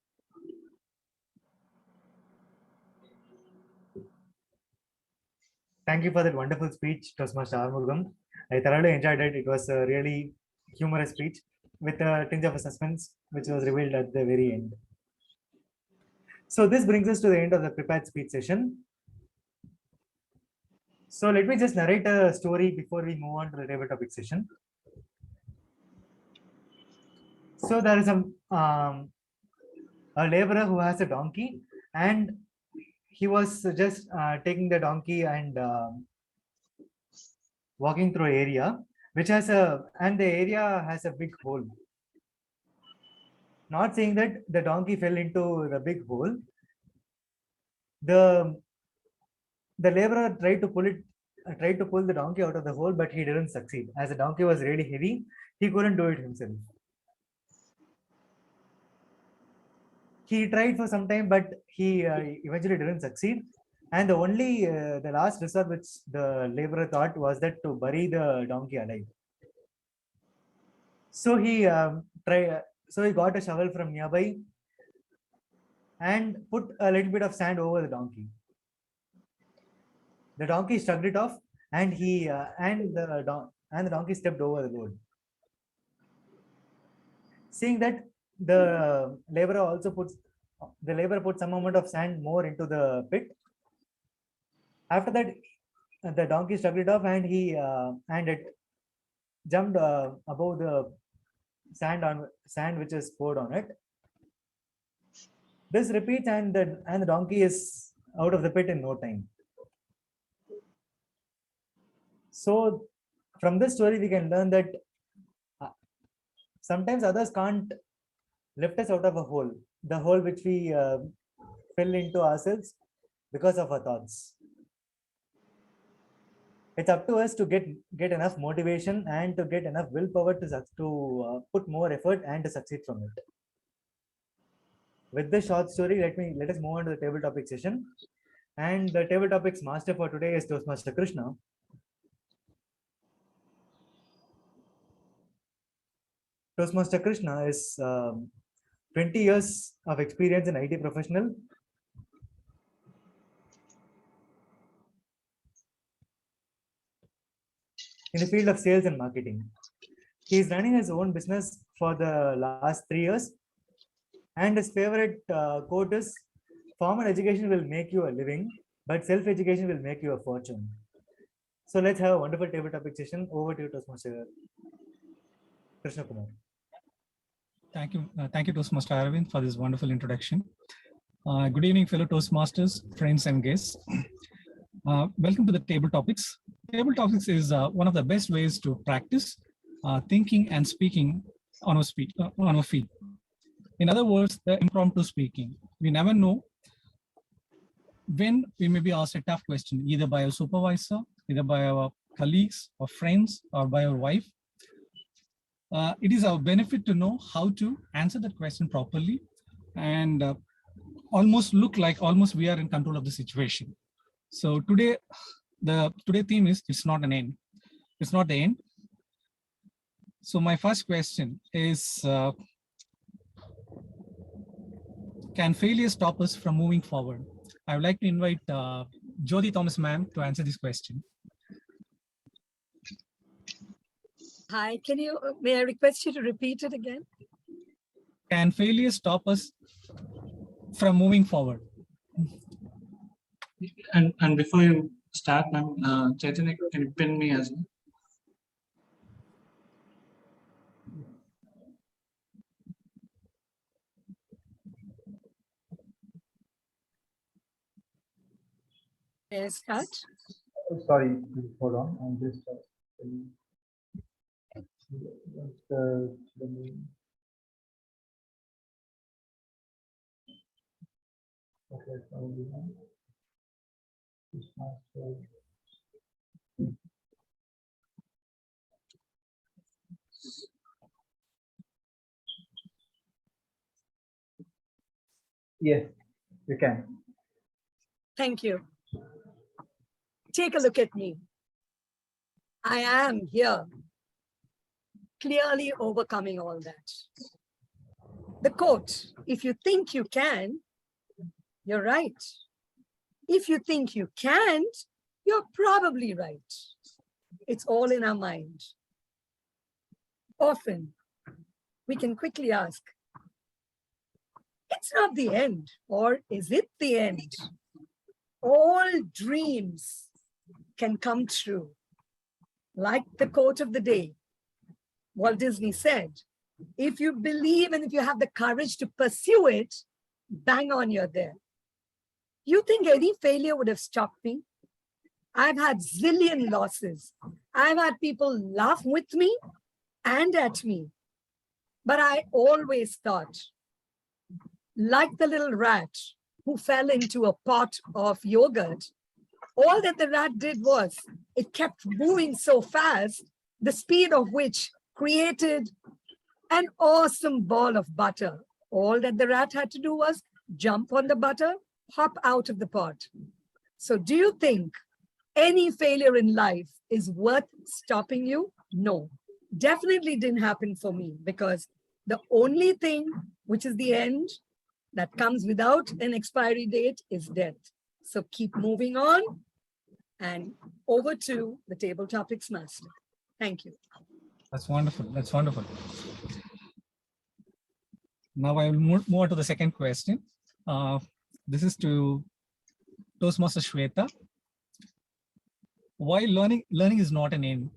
Thank you for that wonderful speech, Toastmaster Armugam. I thoroughly enjoyed it. It was a really humorous speech with a tinge of a suspense, which was revealed at the very end. So this brings us to the end of the prepared speech session. So let me just narrate a story before we move on to the table topic session. So there is a laborer who has a donkey, and he was just taking the donkey and walking through an area which has and the area has a big hole. Not saying that the donkey fell into the big hole. The laborer tried to pull the donkey out of the hole, but he didn't succeed. As the donkey was really heavy, he couldn't do it himself. He tried for some time, but he eventually didn't succeed. And the last resort which the laborer thought was that to bury the donkey alive. So he got a shovel from nearby and put a little bit of sand over the donkey. The donkey shrugged it off, and the donkey stepped over the load. Seeing that, the laborer put some amount of sand more into the pit. After that, the donkey shrugged it off, and it jumped above the sand which is poured on it. This repeats, and the donkey is out of the pit in no time. So from this story, we can learn that sometimes others can't lift us out of a hole, the hole which we fill into ourselves because of our thoughts. It's up to us to get enough motivation and to get enough willpower to put more effort and to succeed from it. With this short story, let us move on to the table topic session. And the table topics master for today is Toastmaster Krishna. Toastmaster Krishna is 20 years of experience in IT professional. In the field of sales and marketing. He is running his own business for the last 3 years. And his favorite quote is, formal education will make you a living, but self-education will make you a fortune. So let's have a wonderful table topic session. Over to you, Toastmaster Krishna Kumar. Thank you, Toastmaster Aravind, for this wonderful introduction. Good evening, fellow Toastmasters, friends and guests. Welcome to the table topics. Table topics is one of the best ways to practice thinking and speaking on our feet. In other words, the impromptu speaking. We never know when we may be asked a tough question, either by a supervisor, either by our colleagues or friends, or by our wife. It is our benefit to know how to answer that question properly and almost look like we are in control of the situation. So today theme is, it's not an end. It's not the end. So my first question is, can failure stop us from moving forward? I would like to invite Jyoti Thomas ma'am to answer this question. Hi, may I request you to repeat it again? Can failure stop us from moving forward? And before you start, ma'am, Chaitanya, can you pin me as well? May I start? Sorry, please hold on. I'm just okay, yes, you can. Thank you. Take a look at me. I am here, clearly overcoming all that. The quote, if you think you can, you're right. If you think you can't, you're probably right. It's all in our mind. Often, we can quickly ask, it's not the end, or is it the end? All dreams can come true. Like the quote of the day, Walt Disney said, if you believe and if you have the courage to pursue it, bang on, you're there. You think any failure would have stopped me? I've had zillion losses. I've had people laugh with me and at me. But I always thought, like the little rat who fell into a pot of yogurt, all that the rat did was it kept moving so fast, the speed of which created an awesome ball of butter. All that the rat had to do was jump on the butter, hop out of the pot. So do you think any failure in life is worth stopping you? No, definitely didn't happen for me, because the only thing which is the end that comes without an expiry date is death. So keep moving on, and over to the table topics master. Thank you. That's wonderful. That's wonderful. Now I will move on to the second question. This is to Toastmaster Shweta. Why learning is not an end?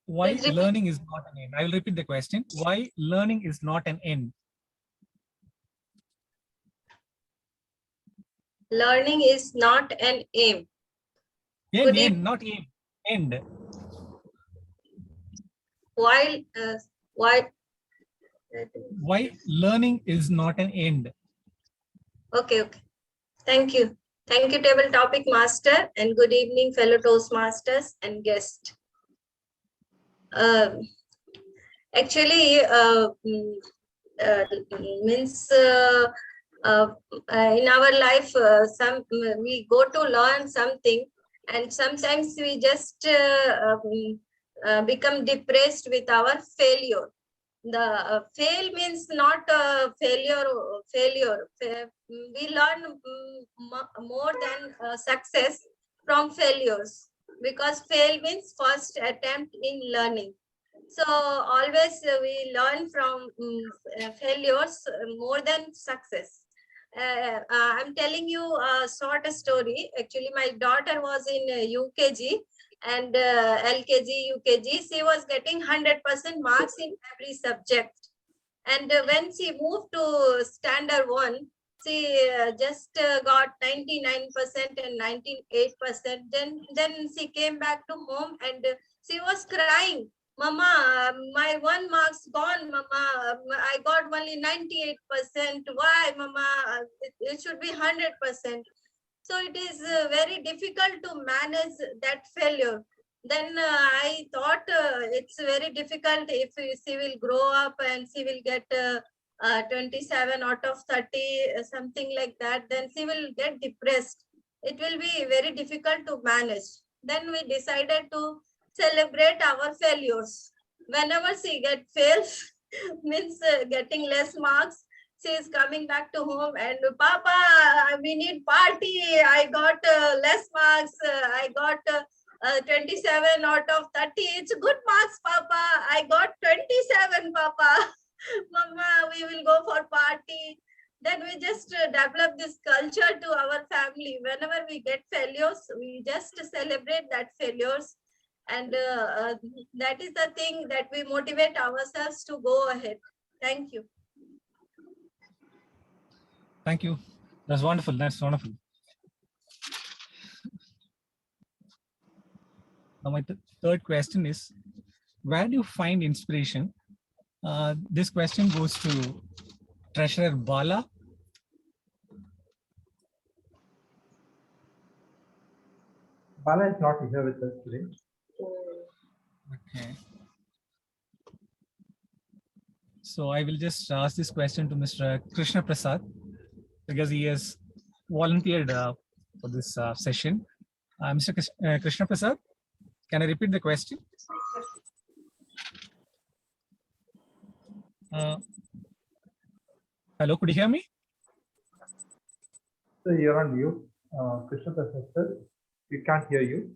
Why learning is not an end? I will repeat the question. Why learning is not an end? Learning is not an aim. End, not aim. End. Why learning is not an end? Okay. Thank you. Thank you, table topic master, and good evening, fellow Toastmasters and guests. Actually, in our life, we go to learn something, and sometimes we just become depressed with our failure. The fail means not failure. We learn more than success from failures, because fail means first attempt in learning. So always we learn from failures more than success. I'm telling you a short story. Actually, my daughter was in UKG and LKG, UKG. She was getting 100% marks in every subject. And when she moved to standard 1, she just got 99% and 98%. Then she came back to home and she was crying. Mama, my 1 mark's gone, Mama. I got only 98%. Why, Mama? It should be 100%. So it is very difficult to manage that failure. Then I thought it's very difficult if she will grow up and she will get 27 out of 30, something like that. Then she will get depressed. It will be very difficult to manage. Then we decided to celebrate our failures. Whenever she fails, means getting less marks. She is coming back to home and Papa, we need party. I got less marks. I got 27 out of 30. It's good marks, Papa. I got 27, Papa. Mama, we will go for party. Then we just develop this culture to our family. Whenever we get failures, we just celebrate that failures. And that is the thing that we motivate ourselves to go ahead. Thank you. Thank you. That's wonderful. That's wonderful. Now, my third question is, where do you find inspiration? This question goes to Treasurer Bala. Bala is not here with us today. Okay. So I will just ask this question to Mr. Krishna Prasad, because he has volunteered for this session. Mr. Krishna Prasad, can I repeat the question? Hello, could you hear me? So you're on mute, Krishna Prasad sir. We can't hear you.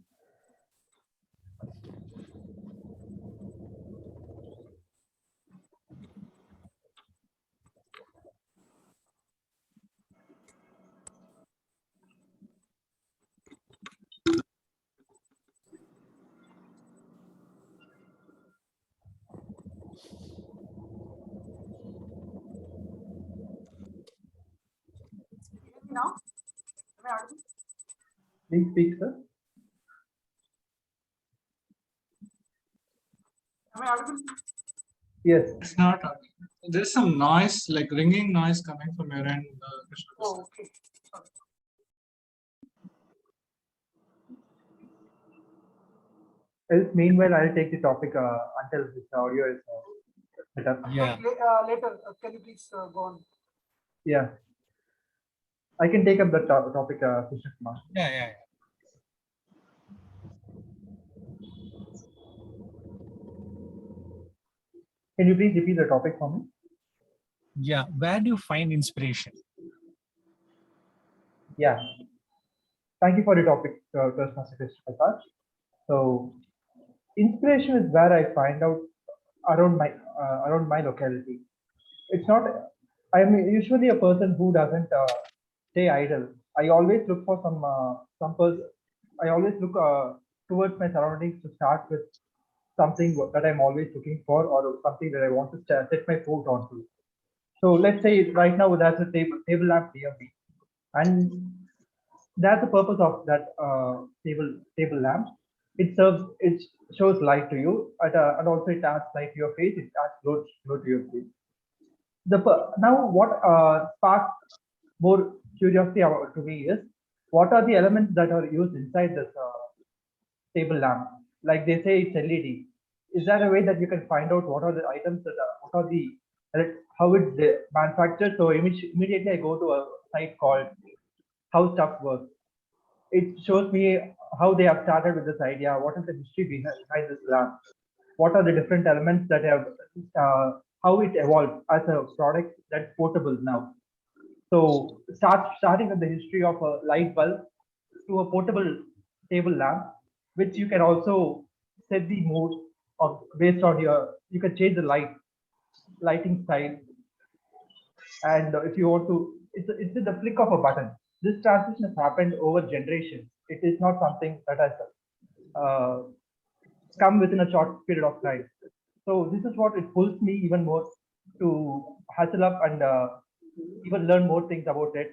Now, am I audible? Please speak, sir. Am I audible? Yes. It's not. There's some noise, like ringing noise coming from your end, Krishna. Oh, okay. Sorry. Else, meanwhile, I'll take the topic until this audio is set up. Yeah. Later, can you please go on? Yeah. I can take up the topic, Krishna Kumar. Yeah. Can you please repeat the topic for me? Yeah. Where do you find inspiration? Yeah. Thank you for the topic, Master Krishna Prasad. So, inspiration is where I find out around my locality. It's not. I'm usually a person who doesn't stay idle. I always look for some person. I always look towards my surroundings to start with something that I'm always looking for, or something that I want to set my foot onto. So let's say right now there's a table lamp near me, and that's the purpose of that table lamp. It shows light to you, and also it adds light to your face. It adds glow to your face. Now what sparks more curiosity to me is, what are the elements that are used inside this table lamp? Like they say it's LED. Is there a way that you can find out what are the items how it's manufactured? So immediately I go to a site called How Stuff Works. It shows me how they have started with this idea, what is the history behind this lamp, what are the different elements that have, how it evolved as a product that's portable now. So starting with the history of a light bulb to a portable table lamp, which you can also set the mode of based on you can change the lighting style, and if you want to, it's the flick of a button. This transition has happened over generations. It is not something that has uh, come within a short period of time. So this is what it pulls me even more to hustle up and even learn more things about it.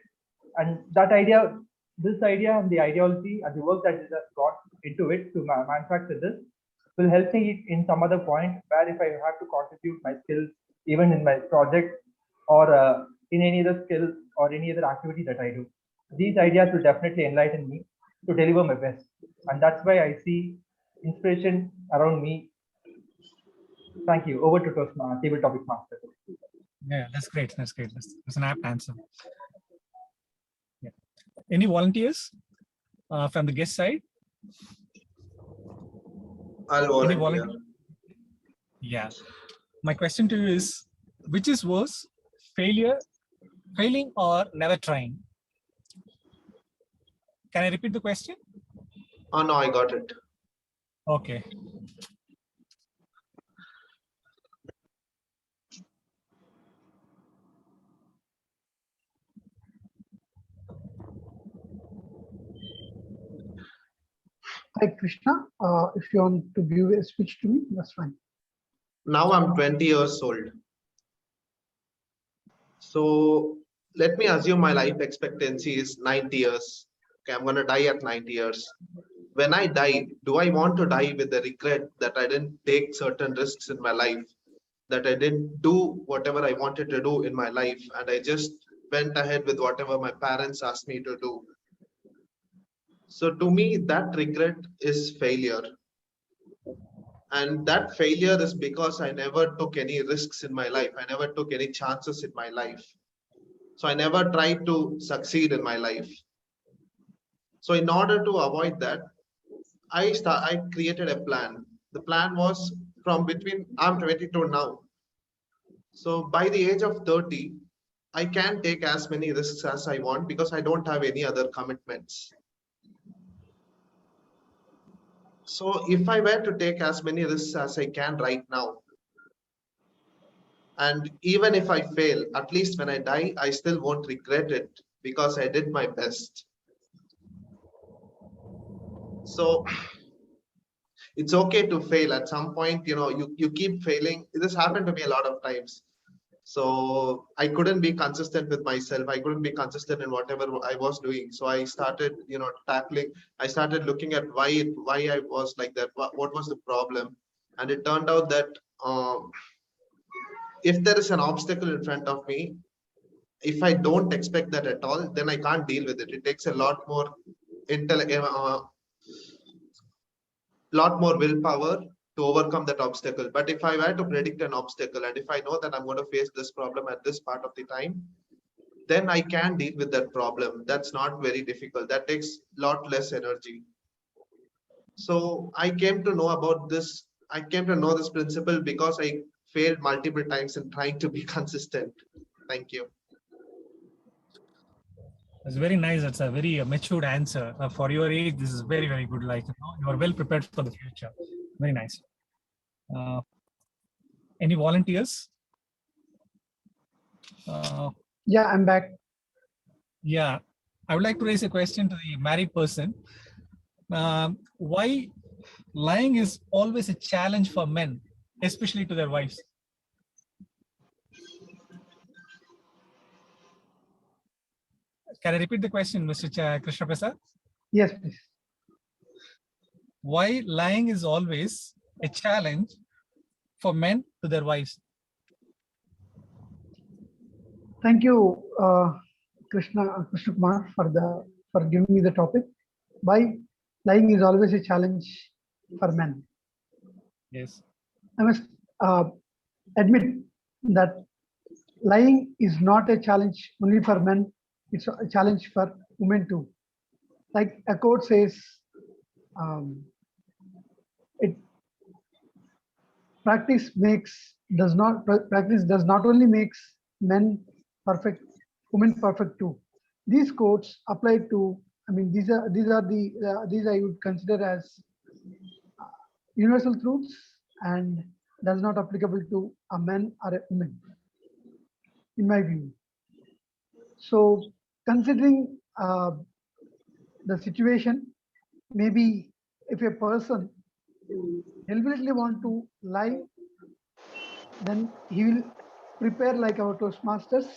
And this idea and the ideology and the work that has got into it to manufacture this will help me in some other point where if I have to contribute my skills, even in my project or in any other skill or any other activity that I do. These ideas will definitely enlighten me to deliver my best. And that's why I see inspiration around me. Thank you. Over to Table Topic Master. Yeah, that's great. That's an apt answer. Yeah. Any volunteers from the guest side? I'll volunteer. Yeah. My question to you is, which is worse, failing or never trying? Can I repeat the question? Oh, no, I got it. Okay. Hi, Krishna. If you want to give a speech to me, that's fine. Now I'm 20 years old. So let me assume my life expectancy is 90 years. Okay, I'm going to die at 90 years. When I die, do I want to die with the regret that I didn't take certain risks in my life, that I didn't do whatever I wanted to do in my life, and I just went ahead with whatever my parents asked me to do? So to me, that regret is failure. And that failure is because I never took any risks in my life. I never took any chances in my life. So I never tried to succeed in my life. So in order to avoid that, I created a plan. The plan was from between, I'm 22 now. So by the age of 30, I can take as many risks as I want because I don't have any other commitments. So if I were to take as many risks as I can right now, and even if I fail, at least when I die, I still won't regret it because I did my best. So it's okay to fail at some point. You keep failing. This happened to me a lot of times. So I couldn't be consistent with myself. I couldn't be consistent in whatever I was doing. So I started, I started looking at why I was like that. What was the problem? And it turned out that if there is an obstacle in front of me, if I don't expect that at all, then I can't deal with it. It takes a lot more willpower to overcome that obstacle. But if I were to predict an obstacle, and if I know that I'm going to face this problem at this part of the time, then I can deal with that problem. That's not very difficult. That takes a lot less energy. So I came to know about this. I came to know this principle because I failed multiple times in trying to be consistent. Thank you. It's very nice. That's a very matured answer. For your age, this is very, very good. Like, you are well prepared for the future. Very nice. Any volunteers? Yeah, I'm back. Yeah, I would like to raise a question to the married person. Why lying is always a challenge for men, especially to their wives? Can I repeat the question, Mr. Krishna Prasad? Yes, please. Why lying is always a challenge for men to their wives? Thank you, Krishna Kumar, for giving me the topic. Why lying is always a challenge for men. Yes. I must admit that lying is not a challenge only for men. It's a challenge for women too. Like a quote says, practice does not only makes men perfect, women perfect too. These quotes apply to, these I would consider as universal truths and does not applicable to a man or a woman, in my view. So considering the situation, maybe if a person deliberately want to lie, then he will prepare like our Toastmasters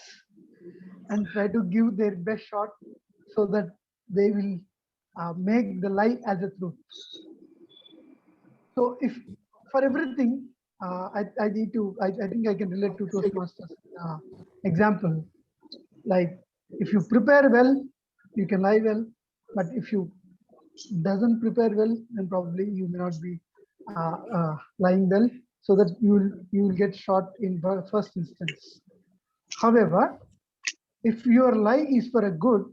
and try to give their best shot so that they will make the lie as a truth. So if for everything, I think I can relate to Toastmasters example. Like if you prepare well, you can lie well, but if you doesn't prepare well, then probably you may not be lying well, so that you will get shot in first instance. However, if your lie is for a good,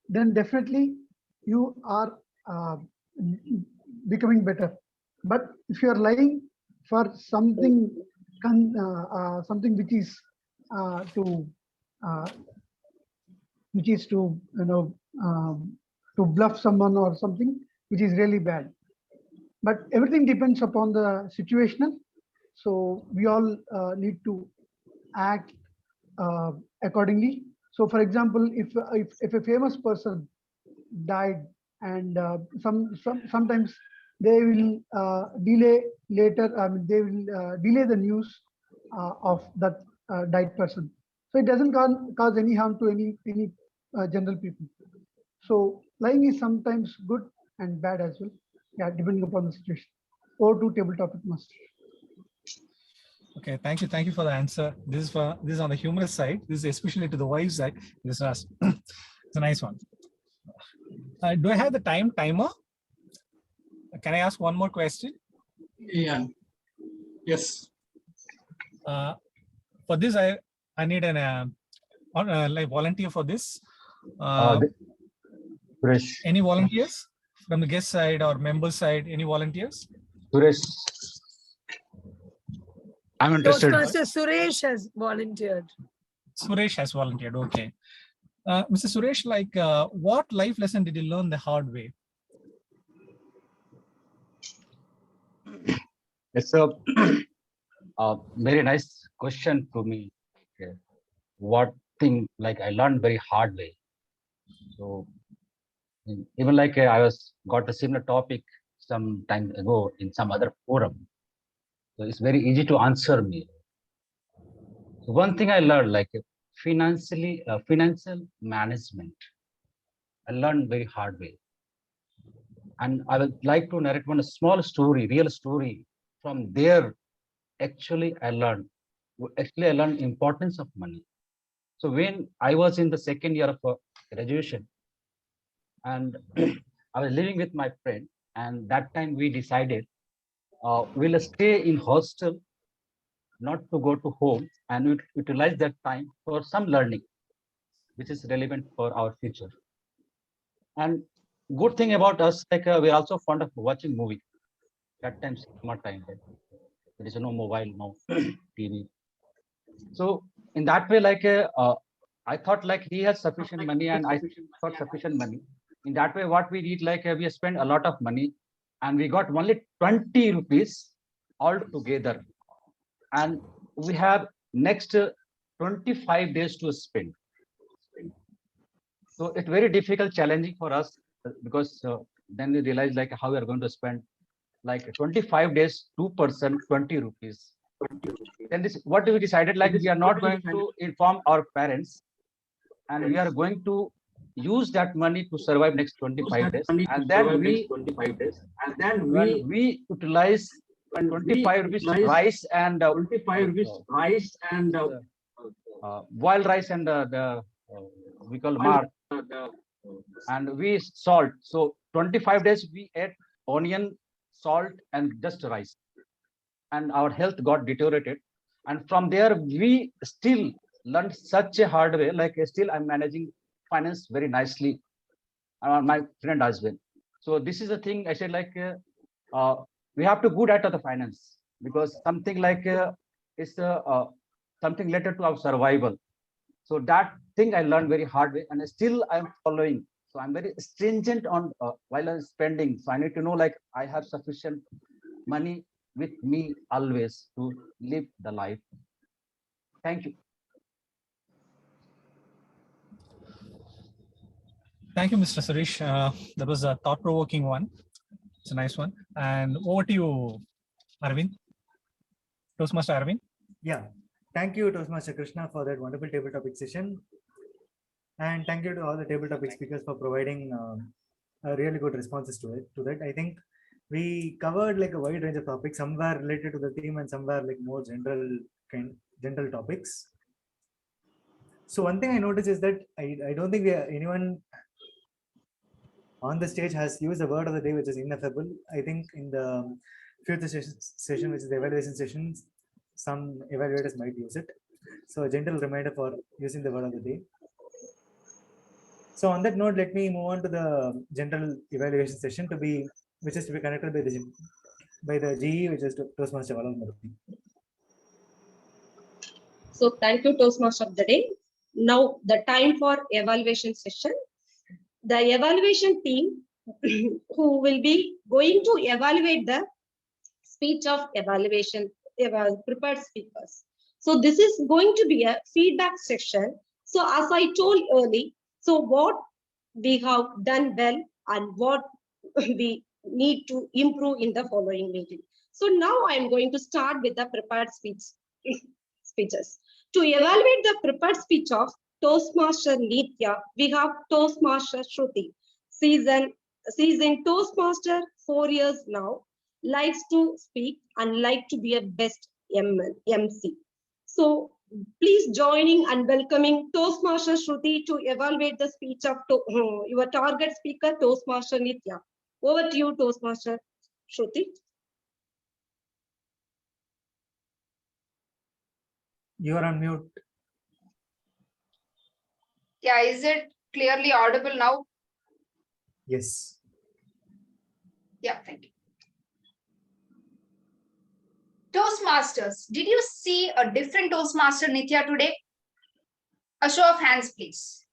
then definitely you are becoming better. But if you are lying for something something which is to to bluff someone or something which is really bad. But everything depends upon the situational. So we all need to act accordingly. So for example, if a famous person died, and sometimes they will delay later, they will delay the news of that died person, so it doesn't cause any harm to any general people. So lying is sometimes good and bad as well, yeah, depending upon the situation. Or to table topic master. Okay, thank you for the answer. This is on the humorous side. This is especially to the wife side. This is it's a nice one. Do I have the timer? Can I ask one more question? Yeah. Yes. For this, I need an like volunteer for this. Suresh. Any volunteers from the guest side or member side? Any volunteers? Suresh. I'm interested. Toastmaster Suresh has volunteered. Suresh has volunteered. Okay. Mr. Suresh, like what life lesson did you learn the hard way? It's a very nice question to me. Okay. What thing like I learned very hard way. So even like I was got a similar topic some time ago in some other forum. So it's very easy to answer me. So one thing I learned, like financial management, I learned very hard way. And I would like to narrate one small story, real story. From there, actually I learned importance of money. So when I was in the second year of graduation, and I was living with my friend, and that time we decided we'll stay in hostel, not to go to home, and we utilize that time for some learning, which is relevant for our future. And good thing about us, like we're also fond of watching movie. That time, cinema time. There is no mobile, no TV. So in that way, like I thought like he has sufficient money and I thought sufficient money. In that way, what we did, like we spent a lot of money and we got only 20 rupees all together. And we have next 25 days to spend. So it's very difficult, challenging for us because then we realize like how we are going to spend like 25 days, 2%, 20 rupees. Then this, what we decided, like we are not going to inform our parents and we are going to use that money to survive next 25 days. And then we utilize 25 rupees rice and boiled rice and we call mar, and we salt. So 25 days we ate onion, salt, and just rice, and our health got deteriorated. And from there we still learned such a hard way. Like still I'm managing finance very nicely, my friend as well. So this is the thing I said, like we have to good at the finance, because something like is something related to our survival. So that thing I learned very hard way, and still I'm following. So I'm very stringent on while I'm spending. So I need to know like I have sufficient money with me always to live the life. Thank you. Thank you, Mr. Suresh. That was a thought-provoking one. It's a nice one. And over to you, Arvind. Toastmaster Arvind. Yeah. Thank you, Toastmaster Krishna, for that wonderful table topic session. And thank you to all the table topic speakers for providing really good responses to it. To that, I think we covered like a wide range of topics, somewhere related to the theme and somewhere like more general topics. So one thing I noticed is that I don't think anyone on the stage has used the word of the day, which is ineffable. I think in the future session, which is the evaluation session, some evaluators might use it. So a gentle reminder for using the word of the day. So on that note, let me move on to the general evaluation session which is to be conducted by the GE, which is Toastmaster Valal Murthy. So thank you, Toastmaster of the day. Now the time for evaluation session. The evaluation team who will be going to evaluate the speech of evaluation prepared speakers. So this is going to be a feedback session. So as I told early, so what we have done well and what we need to improve in the following meeting. So now I am going to start with the prepared speeches. To evaluate the prepared speech of Toastmaster Nitya, we have Toastmaster Shruti, seasoned Toastmaster 4 years now, likes to speak and like to be a best MC. So please joining and welcoming Toastmaster Shruti to evaluate the speech of your target speaker, Toastmaster Nitya. Over to you, Toastmaster Shruti. You are on mute. Yeah, is it clearly audible now? Yes. Yeah, thank you. Toastmasters, did you see a different Toastmaster Nitya today? A show of hands, please.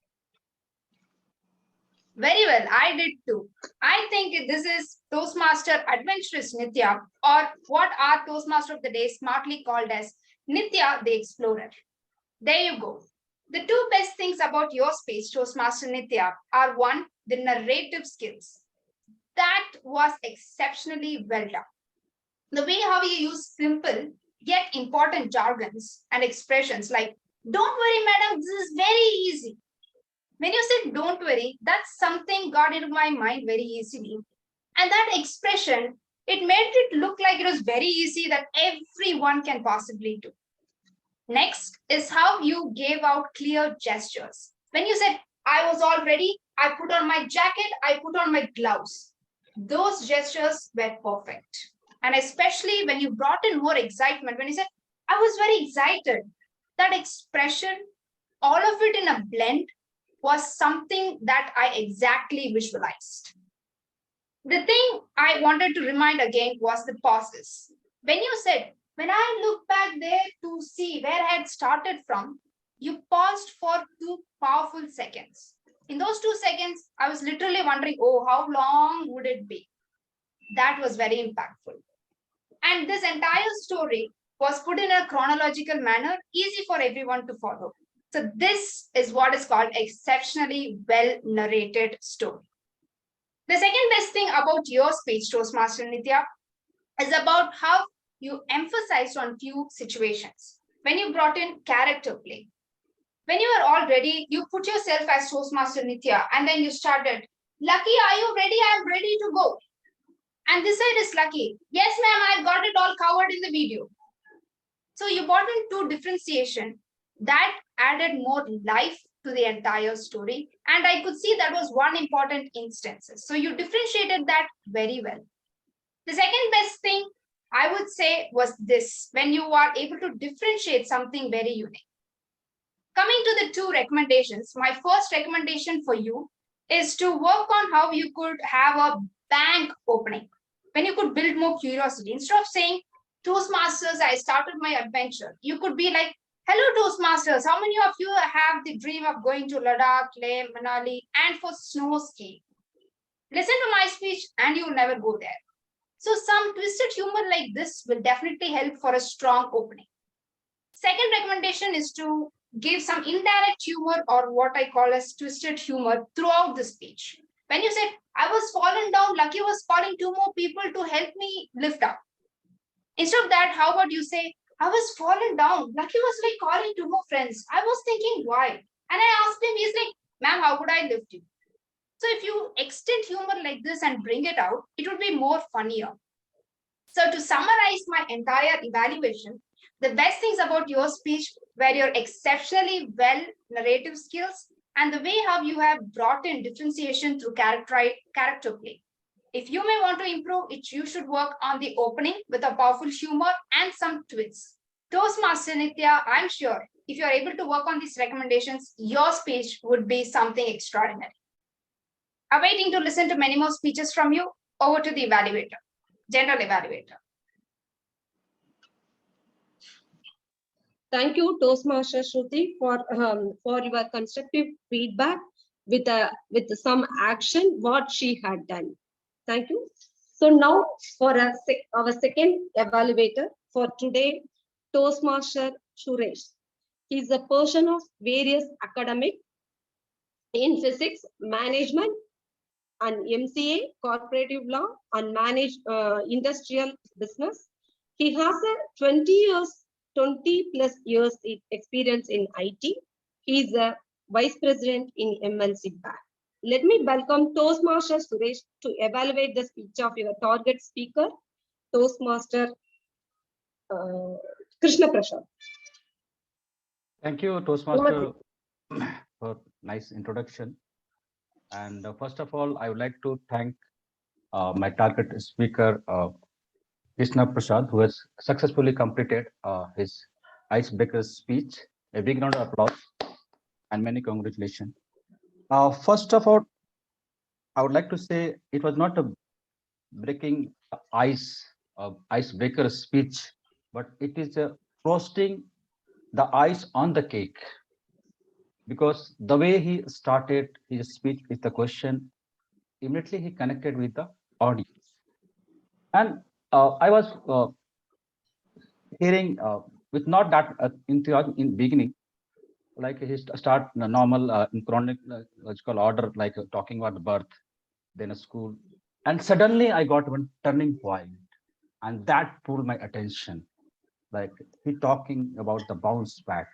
Very well, I did too. I think this is Toastmaster Adventurous Nitya, or what our Toastmaster of the day smartly called as Nitya the Explorer. There you go. The two best things about your speech, Toastmaster Nitya, are one, the narrative skills. That was exceptionally well done. The way how you use simple yet important jargons and expressions like, don't worry, madam, this is very easy. When you said don't worry, that's something got into my mind very easily. And that expression, it made it look like it was very easy that everyone can possibly do. Next is how you gave out clear gestures. When you said, I was all ready, I put on my jacket, I put on my gloves. Those gestures were perfect. And especially when you brought in more excitement, when you said, I was very excited. That expression, all of it in a blend, was something that I exactly visualized. The thing I wanted to remind again was the pauses. When you said, when I look back there to see where I had started from, you paused for 2 powerful seconds. In those 2 seconds, I was literally wondering, oh, how long would it be? That was very impactful. And this entire story was put in a chronological manner, easy for everyone to follow. So this is what is called exceptionally well narrated story. The second best thing about your speech, Toastmaster Nitya, is about how you emphasized on few situations. When you brought in character play. When you were all ready, you put yourself as Toastmaster Nitya and then you started, Lucky, are you ready? I'm ready to go. And this side is Lucky. Yes, ma'am, I've got it all covered in the video. So you brought in two differentiation that added more life to the entire story. And I could see that was one important instance. So you differentiated that very well. The second best thing I would say was this, when you are able to differentiate something very unique. Coming to the two recommendations, my first recommendation for you is to work on how you could have a bank opening, when you could build more curiosity. Instead of saying, Toastmasters, I started my adventure, you could be like, hello, Toastmasters, how many of you have the dream of going to Ladakh, Leh, Manali, and for snow skiing? Listen to my speech and you will never go there. So some twisted humor like this will definitely help for a strong opening. Second recommendation is to give some indirect humor, or what I call as twisted humor, throughout the speech. When you said, I was fallen down, Lucky was calling 2 more people to help me lift up. Instead of that, how about you say, I was fallen down, Lucky was like calling 2 more friends. I was thinking, why? And I asked him, he's like, ma'am, how could I lift you? So if you extend humor like this and bring it out, it would be more funnier. So to summarize my entire evaluation, the best things about your speech were your exceptionally well narrative skills and the way how you have brought in differentiation through character play. If you may want to improve it, you should work on the opening with a powerful humor and some twists. Toastmaster Nitya, I'm sure if you're able to work on these recommendations, your speech would be something extraordinary. Awaiting to listen to many more speeches from you, over to the evaluator, general evaluator. Thank you, Toastmaster Shruti, for your constructive feedback with some action what she had done. Thank you. So now for our second evaluator for today, Toastmaster Suresh. He is a person of various academic in physics, management, and MCA, corporative law, and industrial business. He has a 20 plus years experience in IT. He is a vice president in MNC Bank. Let me welcome Toastmaster Suresh to evaluate the speech of your target speaker, Toastmaster Krishna Prasad. Thank you, Toastmaster, for nice introduction. And first of all, I would like to thank my target speaker, Krishna Prasad, who has successfully completed his icebreaker speech. A big round of applause and many congratulations. First of all, I would like to say it was not a breaking icebreaker speech, but it is a frosting the ice on the cake. Because the way he started his speech with the question, immediately he connected with the audience. And I was hearing with not that enthusiasm in beginning, like he start normal in chronological order, like talking about birth, then a school, and suddenly I got one turning point, and that pulled my attention. Like he talking about the bounce back.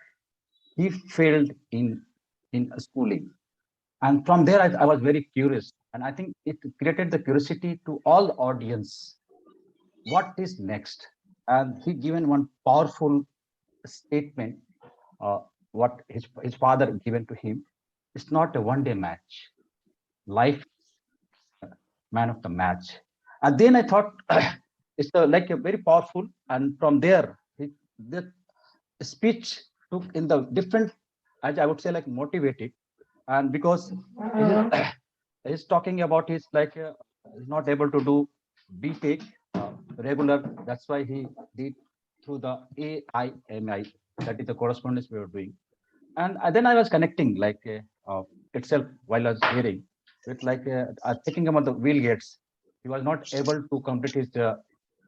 He failed in schooling, and from there I was very curious, and I think it created the curiosity to all the audience. What is next? And he given one powerful statement. What his father given to him. It's not a one-day match. Life, man of the match. And then I thought it's like a very powerful. And from there, the speech took in the different, as I would say, like motivated. And because he's talking about his like he's not able to do BTech regular. That's why he did through the AIMI. That is the correspondence we were doing. And then I was connecting like itself while I was hearing with like thinking about the Bill Gates. He was not able to complete his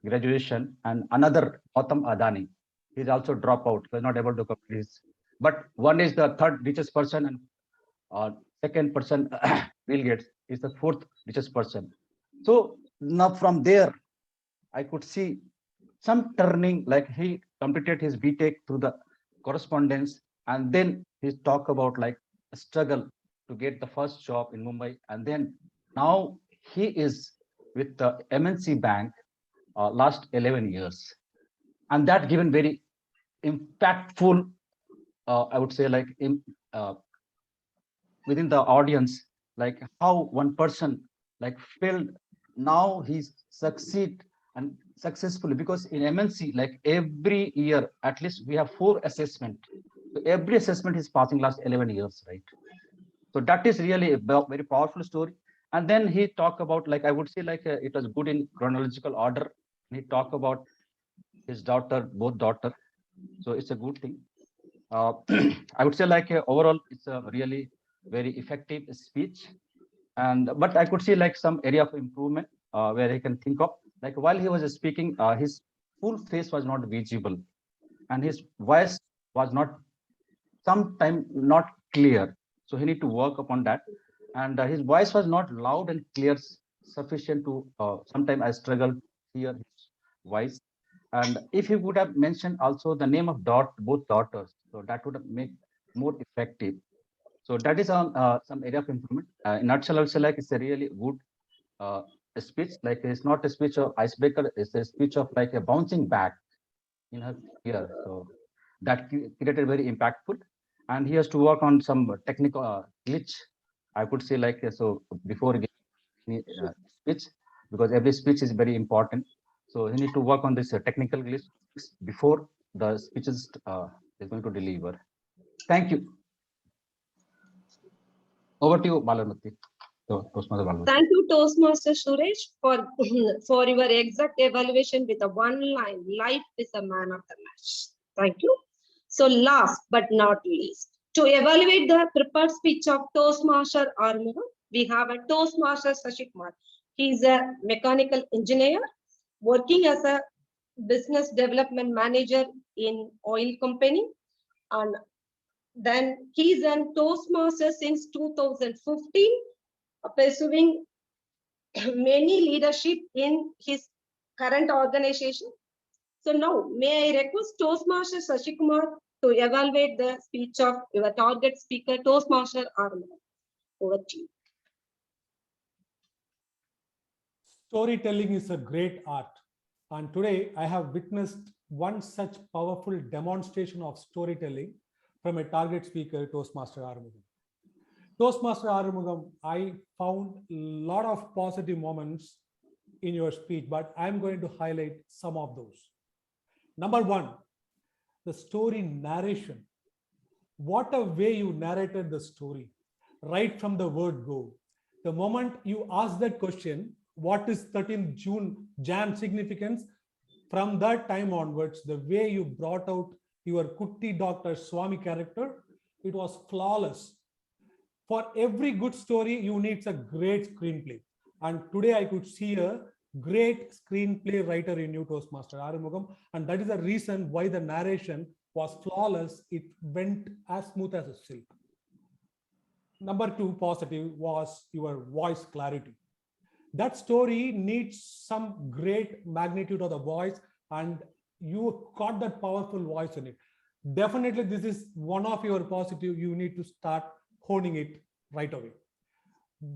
graduation, and another Gautam Adani, he's also dropped out. He was not able to complete his. But one is the third richest person, and second person, Bill Gates, is the fourth richest person. So now from there, I could see some turning, like he completed his BTech through the correspondence, and then he talk about like a struggle to get the first job in Mumbai, and then now he is with the MNC Bank last 11 years, and that given very impactful, I would say, like within the audience, like how one person like failed, now he's succeed and successfully, because in MNC, like every year at least we have 4 assessment. So every assessment is passing last 11 years, right? So that is really a very powerful story. And then he talked about, like I would say, like it was good in chronological order. He talked about his daughter, both daughter. So it's a good thing. I would say like overall, it's a really very effective speech. And but I could see like some area of improvement where he can think of. Like while he was speaking, his full face was not visible, and his voice was not sometimes not clear. So he need to work upon that. And his voice was not loud and clear sufficient to. Sometimes I struggled to hear his voice. And if he would have mentioned also the name of both daughters, so that would have made more effective. So that is on some area of improvement. In nutshell, I would say like it's a really good speech. Like it's not a speech of icebreaker, it's a speech of like a bouncing back in her career. So that created very impactful. And he has to work on some technical glitch. I could say like so before giving speech, because every speech is very important. So he need to work on this technical glitch before the speeches is going to deliver. Thank you. Over to you, Balamati. Thank you, Toastmaster Suresh, for your exact evaluation with a one line. Life is a man of the match. Thank you. So last but not least, to evaluate the prepared speech of Toastmaster Armugam, we have a Toastmaster Sashikmar. He is a mechanical engineer working as a business development manager in oil company, and then he is a Toastmaster since 2015, pursuing many leadership in his current organization. So now, may I request Toastmaster Sashikumar to evaluate the speech of your target speaker, Toastmaster Armugam. Over to you. Storytelling is a great art. And today I have witnessed one such powerful demonstration of storytelling from a target speaker, Toastmaster Armugam. Toastmaster Armugam, I found a lot of positive moments in your speech, but I'm going to highlight some of those. Number one, the story narration. What a way you narrated the story, right from the word go. The moment you ask that question, what is 13th Jan significance? From that time onwards, the way you brought out your Kutti Dr. Swami character, it was flawless. For every good story, you need a great screenplay. And today I could see a great screenplay writer in you, Toastmaster Arumugam, and that is the reason why the narration was flawless. It went as smooth as a silk. Number two positive was your voice clarity. That story needs some great magnitude of the voice, and you got that powerful voice in it. Definitely, this is one of your positive. You need to start honing it right away.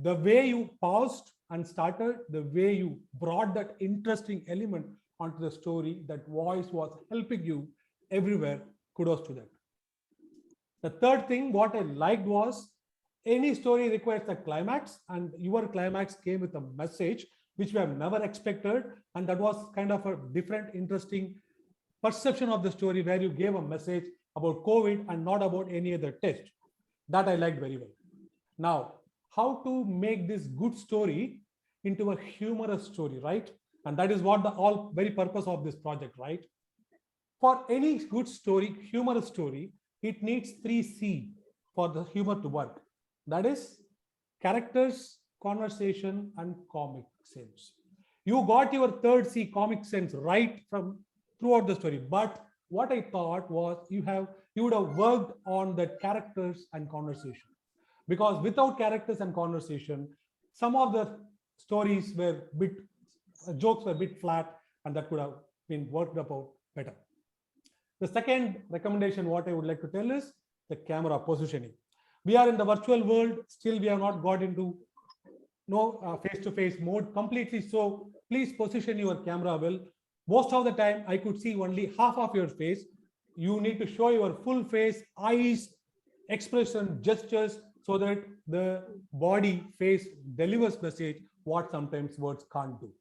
The way you paused and started, the way you brought that interesting element onto the story, that voice was helping you everywhere. Kudos to that. The third thing, what I liked was, any story requires a climax, and your climax came with a message which we have never expected, and that was kind of a different, interesting perception of the story, where you gave a message about COVID and not about any other test. That I liked very well. Now, how to make this good story into a humorous story, right? And that is what the all very purpose of this project, right? For any good story, humorous story, it needs 3C for the humor to work. That is characters, conversation, and comic sense. You got your third C, comic sense, right from throughout the story. But what I thought was you would have worked on the characters and conversation. Because without characters and conversation, some of the stories were jokes were a bit flat, and that could have been worked about better. The second recommendation, what I would like to tell is the camera positioning. We are in the virtual world, still we have not got into face-to-face mode completely. So please position your camera well. Most of the time, I could see only half of your face. You need to show your full face, eyes, expression, gestures, so that the body face delivers message what sometimes words can't do.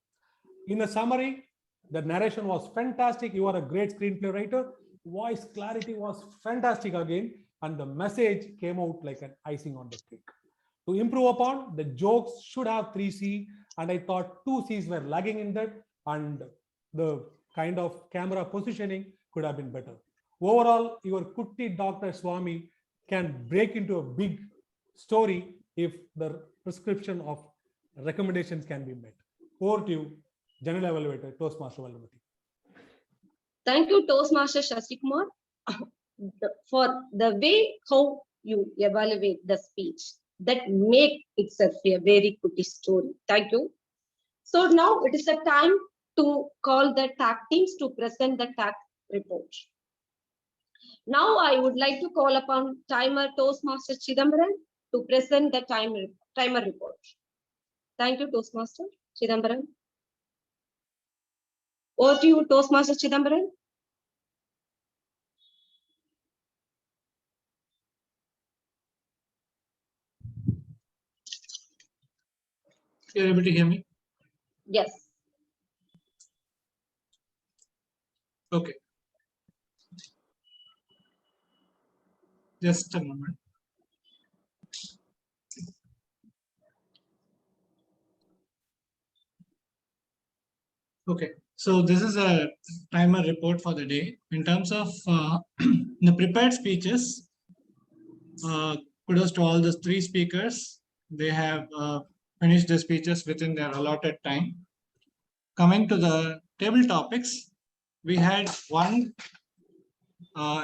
In a summary, the narration was fantastic. You are a great screenplay writer. Voice clarity was fantastic again, and the message came out like an icing on the cake. To improve upon, the jokes should have 3C, and I thought 2Cs were lagging in that, and the kind of camera positioning could have been better. Overall, your Kutti Dr. Swami can break into a big story if the prescription of recommendations can be met. Over to you, General Evaluator, Toastmaster Valmati. Thank you, Toastmaster Shasikumar, for the way how you evaluate the speech. That make itself a very good story. Thank you. So now it is the time to call the TAC teams to present the TAC report. Now I would like to call upon timer Toastmaster Chidambaran to present the timer report. Thank you, Toastmaster Chidambaran. Over to you, Toastmaster Chidambaran. You're able to hear me? Yes. Okay. Just a moment. Okay. So this is a timer report for the day. In terms of the prepared speeches, kudos to all the three speakers. They have finished the speeches within their allotted time. Coming to the table topics, we had one,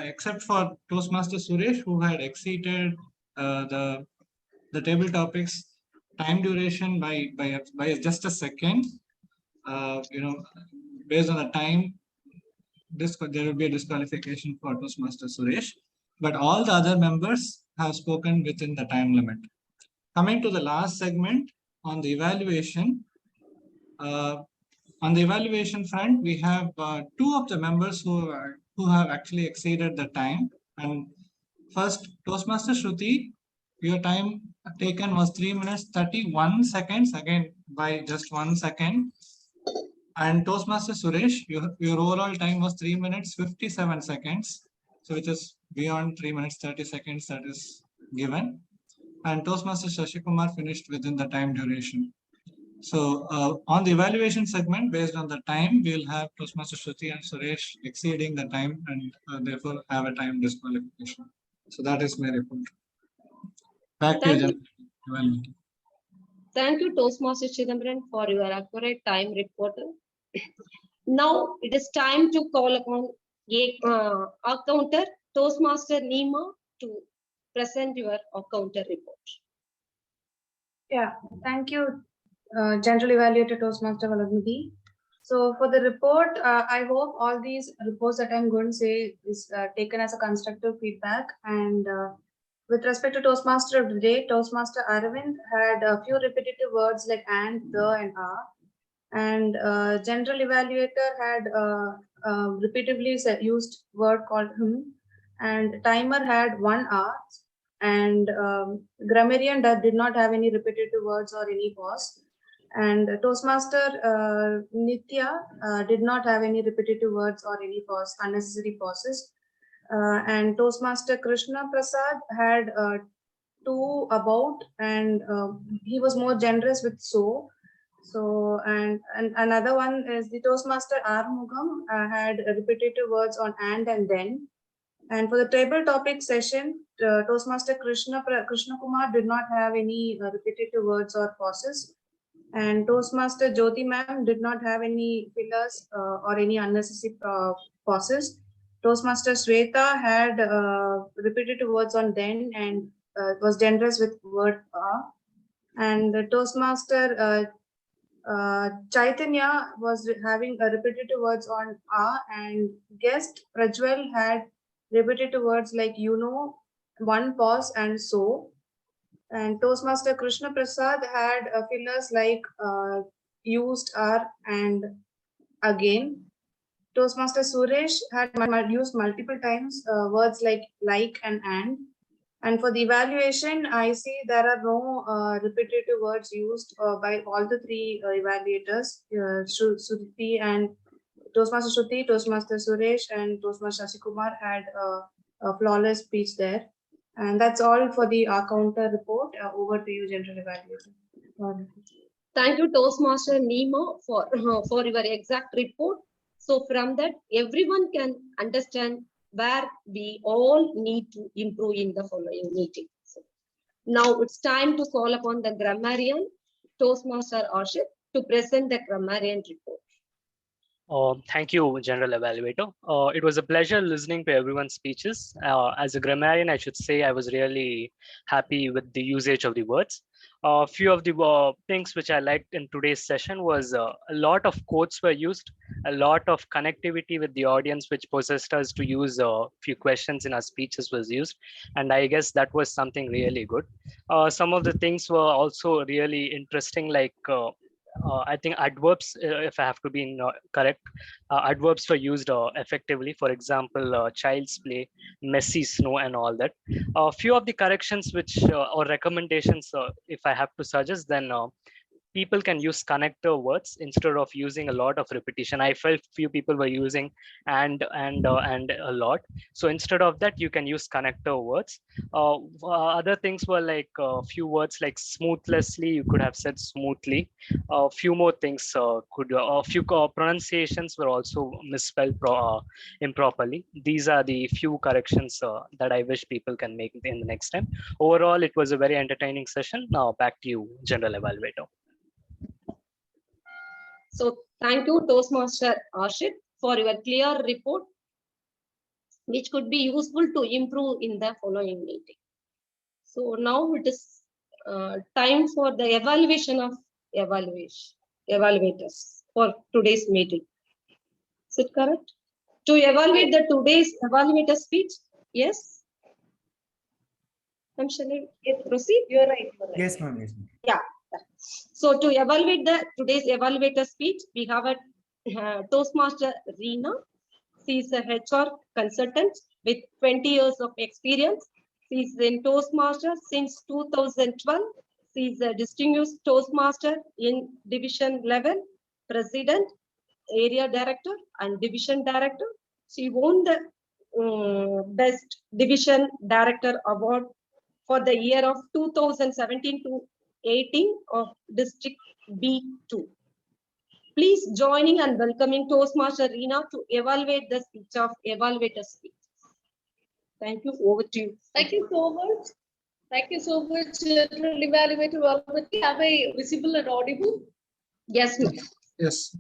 except for Toastmaster Suresh, who had exceeded the table topics time duration by just a second. Based on the time, there will be a disqualification for Toastmaster Suresh, but all the other members have spoken within the time limit. Coming to the last segment on the evaluation, front, we have two of the members who have actually exceeded the time. And first, Toastmaster Shruti, your time taken was 3 minutes 31 seconds, again by just 1 second. And Toastmaster Suresh, your overall time was 3 minutes 57 seconds, so which is beyond 3 minutes 30 seconds that is given. And Toastmaster Shashikumar finished within the time duration. So on the evaluation segment, based on the time, we'll have Toastmaster Shruti and Suresh exceeding the time and therefore have a time disqualification. So that is my report. Back to you, Jen. Thank you, Toastmaster Chidambaran, for your accurate time report. Now it is time to call upon our counter, Toastmaster Nima, to present your counter report. Yeah, thank you, General Evaluator Toastmaster Valanidhi. So for the report, I hope all these reports that I'm going to say is taken as a constructive feedback. And with respect to Toastmaster of the day, Toastmaster Aravind had a few repetitive words like and, the, and are. And General Evaluator had repeatedly used word called and timer had 1 hour. And grammarian that did not have any repetitive words or any pause. And Toastmaster Nitya did not have any repetitive words or any pause, unnecessary pauses. And Toastmaster Krishna Prasad had 2 about, and he was more generous with so. So, and another one is the Toastmaster Armugam had repetitive words on and then. And for the table topic session, Toastmaster Krishna Kumar did not have any repetitive words or pauses. And Toastmaster Jyoti ma'am did not have any fillers or any unnecessary pauses. Toastmaster Sweta had repetitive words on then and was generous with word and the Toastmaster Chaitanya was having a repetitive words on and guest Prajwal had repetitive words like one pause and so. And Toastmaster Krishna Prasad had fillers like used are and again. Toastmaster Suresh had used multiple times words like and. And for the evaluation, I see there are no repetitive words used by all the 3 evaluators, Shruti and Toastmaster Shruti, Toastmaster Suresh, and Toastmaster Shashikumar had a flawless speech there. And that's all for the counter report. Over to you, General Evaluator. Thank you, Toastmaster Nima, for your exact report. So from that, everyone can understand where we all need to improve in the following meeting. So now it's time to call upon the grammarian, Toastmaster Arshit, to present the grammarian report. Thank you, General Evaluator. It was a pleasure listening to everyone's speeches. As a grammarian, I should say I was really happy with the usage of the words. A few of the things which I liked in today's session was a lot of quotes were used, a lot of connectivity with the audience, which possessed us to use a few questions in our speeches was used. And I guess that was something really good. Some of the things were also really interesting, like I think adverbs, if I have to be correct, adverbs were used effectively. For example, child's play, messy snow, and all that. A few of the corrections which or recommendations, if I have to suggest, then people can use connector words instead of using a lot of repetition. I felt few people were using and a lot. So instead of that, you can use connector words. Other things were like a few words like smoothlessly, you could have said smoothly. A few more things a few pronunciations were also misspelled improperly. These are the few corrections that I wish people can make in the next time. Overall, it was a very entertaining session. Now back to you, General Evaluator. So thank you, Toastmaster Arshit, for your clear report, which could be useful to improve in the following meeting. So now it is time for the evaluation of evaluators for today's meeting. Is it correct? To evaluate the today's evaluator speech? Yes? Shall I proceed? You're right. Yes, ma'am. Yes, ma'am. Yeah. So to evaluate the today's evaluator speech, we have a Toastmaster Reena. She is a HR consultant with 20 years of experience. She is in Toastmaster since 2012. She is a distinguished Toastmaster in division level, president, area director, and division director. She won the Best Division Director Award for the year of 2017 to 18 of District B2. Please joining and welcoming Toastmaster Reena to evaluate the speech of evaluator speech. Thank you. Over to you. Thank you so much. Thank you so much, General Evaluator Valmati. Am I visible and audible? Yes, ma'am. Yes.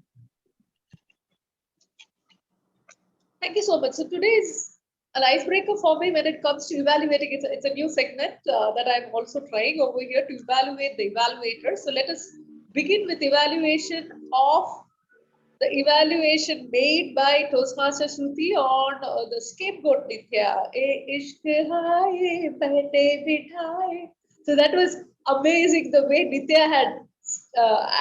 Thank you so much. So today is an icebreaker for me when it comes to evaluating. It's a new segment that I'm also trying over here to evaluate the evaluator. So let us begin with evaluation of the evaluation made by Toastmaster Shruti on the scapegoat Nitya. So that was amazing the way Nitya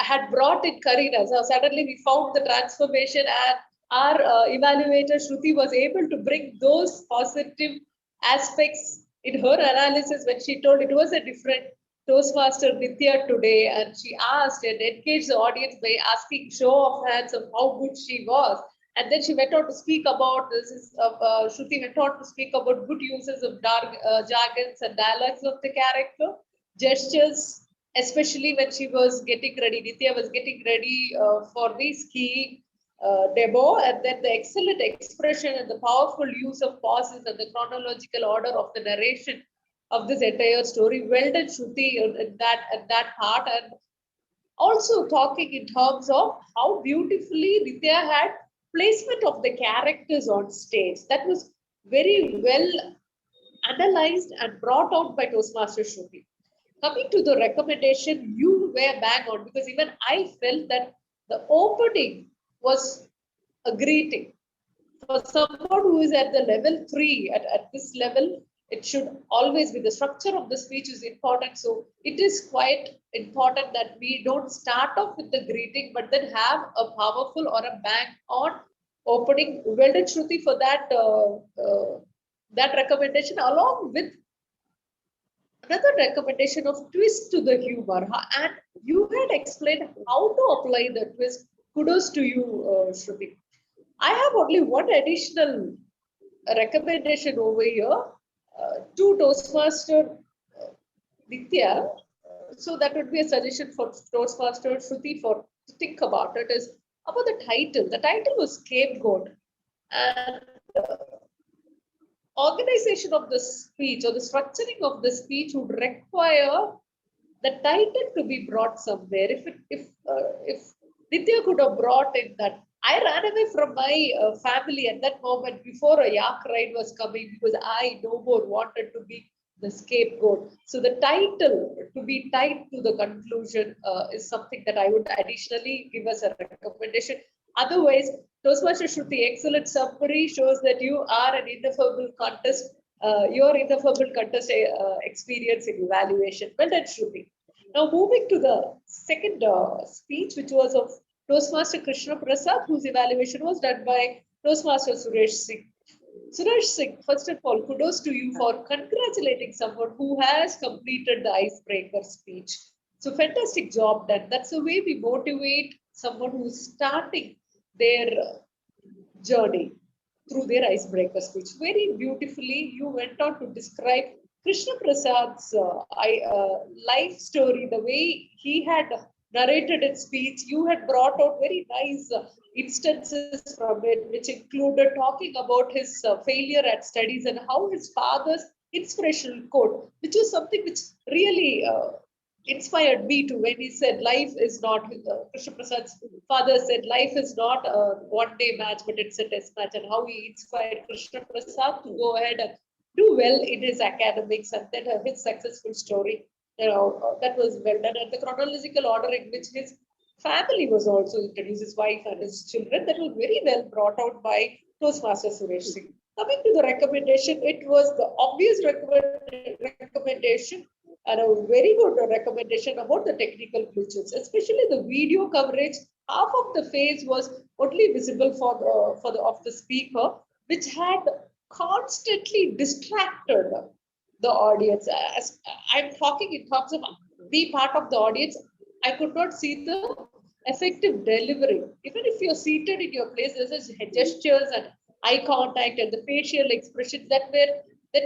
had brought in Karina. So suddenly we found the transformation, and our evaluator Shruti was able to bring those positive aspects in her analysis when she told it was a different Toastmaster Nitya today, and she asked and engaged the audience by asking show of hands of how good she was. And then she went on to speak about Shruti went on to speak about good uses of jargons and dialects of the character, gestures, especially when she was getting ready. Nitya was getting ready for the skiing demo, and then the excellent expression and the powerful use of pauses and the chronological order of the narration of this entire story. Well done, Shruti, in that part, and also talking in terms of how beautifully Nitya had placement of the characters on stage. That was very well analyzed and brought out by Toastmaster Shruti. Coming to the recommendation, you were bang on, because even I felt that the opening was a greeting. For someone who is at the level 3, at this level, it should always be the structure of the speech is important. So it is quite important that we don't start off with the greeting, but then have a powerful or a bang on opening. Well done, Shruti, for that that recommendation, along with another recommendation of twist to the humor. And you had explained how to apply the twist. Kudos to you, Shruti. I have only one additional recommendation over here to Toastmaster Nitya. So that would be a suggestion for Toastmaster Shruti to think about it, is about the title. The title was Scapegoat, and organization of the speech or the structuring of the speech would require the title to be brought somewhere. If Nitya could have brought in that, I ran away from my family at that moment before a yak ride was coming, because I no more wanted to be the scapegoat. So the title to be tied to the conclusion is something that I would additionally give as a recommendation. Otherwise, Toastmaster Shruti, excellent summary, shows that you are an ineffable contest, your ineffable contest experience in evaluation. Well done, Shruti. Now moving to the second speech, which was of Toastmaster Krishna Prasad, whose evaluation was done by Toastmaster Suresh Singh. Suresh Singh, first of all, kudos to you for congratulating someone who has completed the icebreaker speech. So fantastic job done. That's the way we motivate someone who's starting their journey through their icebreaker speech. Very beautifully, you went on to describe Krishna Prasad's life story, the way he had narrated its speech. You had brought out very nice instances from it, which included talking about his failure at studies and how his father's inspirational quote, which was something which really inspired me to when he said life is not, Krishna Prasad's father said life is not a one-day match, but it's a test match, and how he inspired Krishna Prasad to go ahead and do well in his academics, and then his successful story. That was well done. And the chronological order in which his family was also introduced, his wife and his children, that was very well brought out by Toastmaster Suresh Singh. Coming to the recommendation, it was the obvious recommendation and a very good recommendation about the technical glitches, especially the video coverage. Half of the face was only visible of the speaker, which had constantly distracted the audience. As I'm talking in terms of being part of the audience, I could not see the effective delivery. Even if you're seated in your place, there's gestures and eye contact and the facial expressions that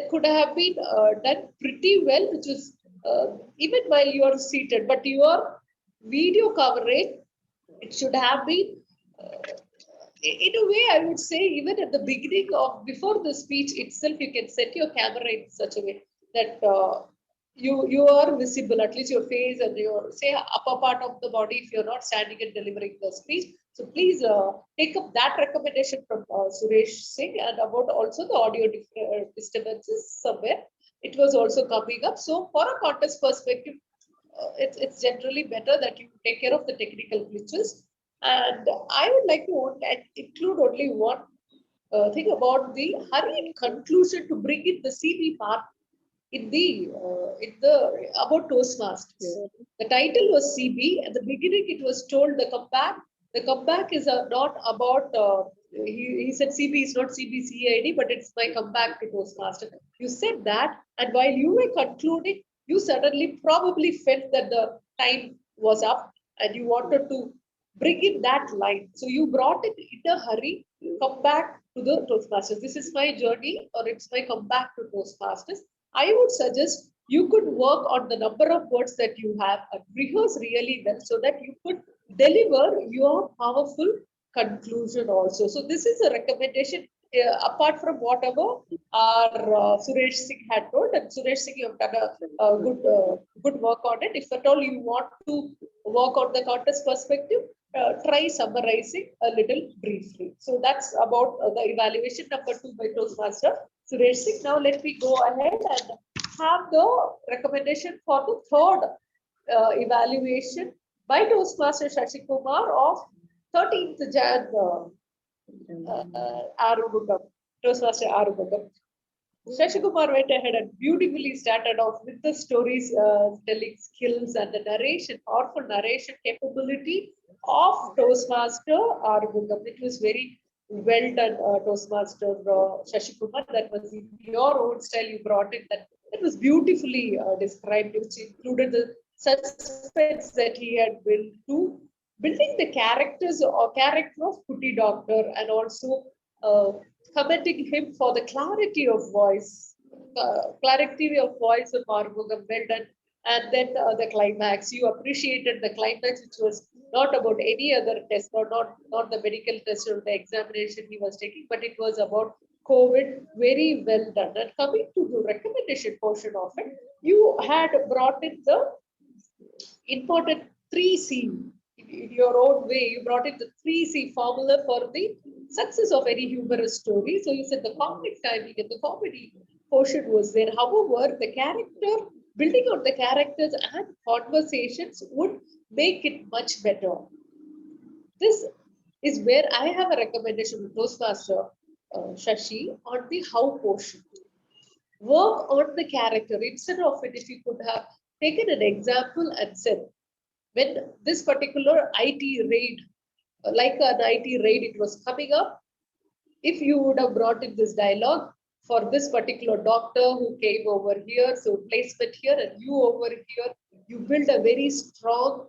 could have been done pretty well, which was even while you are seated. But your video coverage, it should have been in a way, I would say, even at the beginning of before the speech itself, you can set your camera in such a way that you are visible, at least your face and your upper part of the body if you're not standing and delivering the speech. So please take up that recommendation from Suresh Singh, and about also the audio disturbances somewhere. It was also coming up. So for a contest perspective, it's generally better that you take care of the technical glitches. And I would like to include only one thing about the hurried conclusion to bring in the CB part in the about Toastmasters. The title was CB. At the beginning, it was told the comeback. The comeback is not about. He said CB is not CBCID, but it's my comeback to Toastmaster. You said that, and while you were concluding, you suddenly probably felt that the time was up, and you wanted to bring in that line. So you brought it in a hurry, come back to the Toastmasters. This is my journey, or it's my comeback to Toastmasters. I would suggest you could work on the number of words that you have and rehearse really well so that you could deliver your powerful conclusion also. So this is a recommendation apart from whatever our Suresh Singh had told, and Suresh Singh, you have done a good work on it. If at all you want to work on the contest perspective, try summarizing a little briefly. So that's about the evaluation number 2 by Toastmaster Suresh Singh. Now let me go ahead and have the recommendation for the third evaluation by Toastmaster Shashi Kumar of 13th Jan Arumugam, Toastmaster Arumugam. Shashi Kumar went ahead and beautifully started off with the stories telling skills and the narration, powerful narration capability of Toastmaster Arumugam. It was very well done, Toastmaster Shashi Kumar. That was in your own style. You brought it. That was beautifully described, which included the suspense that he had built to building the character of Kuti Doctor, and also commending him for the clarity of voice of Arumugam, well done. And then the climax, you appreciated the climax, which was not about any other test, or not the medical test or the examination he was taking, but it was about COVID. Very well done. And coming to the recommendation portion of it, you had brought in the important 3C. In your own way, you brought in the 3C formula for the success of any humorous story. So you said the comic timing and the comedy portion was there. However, the character, building out the characters and conversations would make it much better. This is where I have a recommendation to Toastmaster Shashi on the how portion. Work on the character. Instead of it, if you could have taken an example and said, when this particular IT raid, like an IT raid, it was coming up, if you would have brought in this dialogue, for this particular doctor who came over here, so placement here, and you over here, you build a very strong,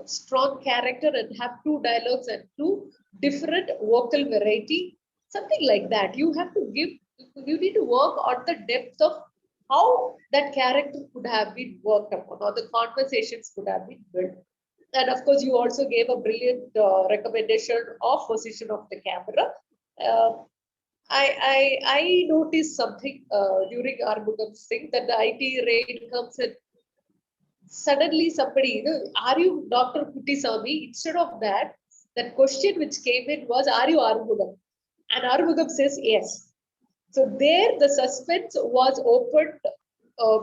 strong character and have two dialogues and two different vocal variety, something like that. You have to give, you need to work on the depth of how that character could have been worked upon or the conversations could have been built. And of course, you also gave a brilliant recommendation of position of the camera. I noticed something during Armugam's thing that the IT raid comes and suddenly somebody, are you Dr. Kuttisamy? Instead of that, that question which came in was, are you Armugam? And Armugam says yes. So there the suspense was opened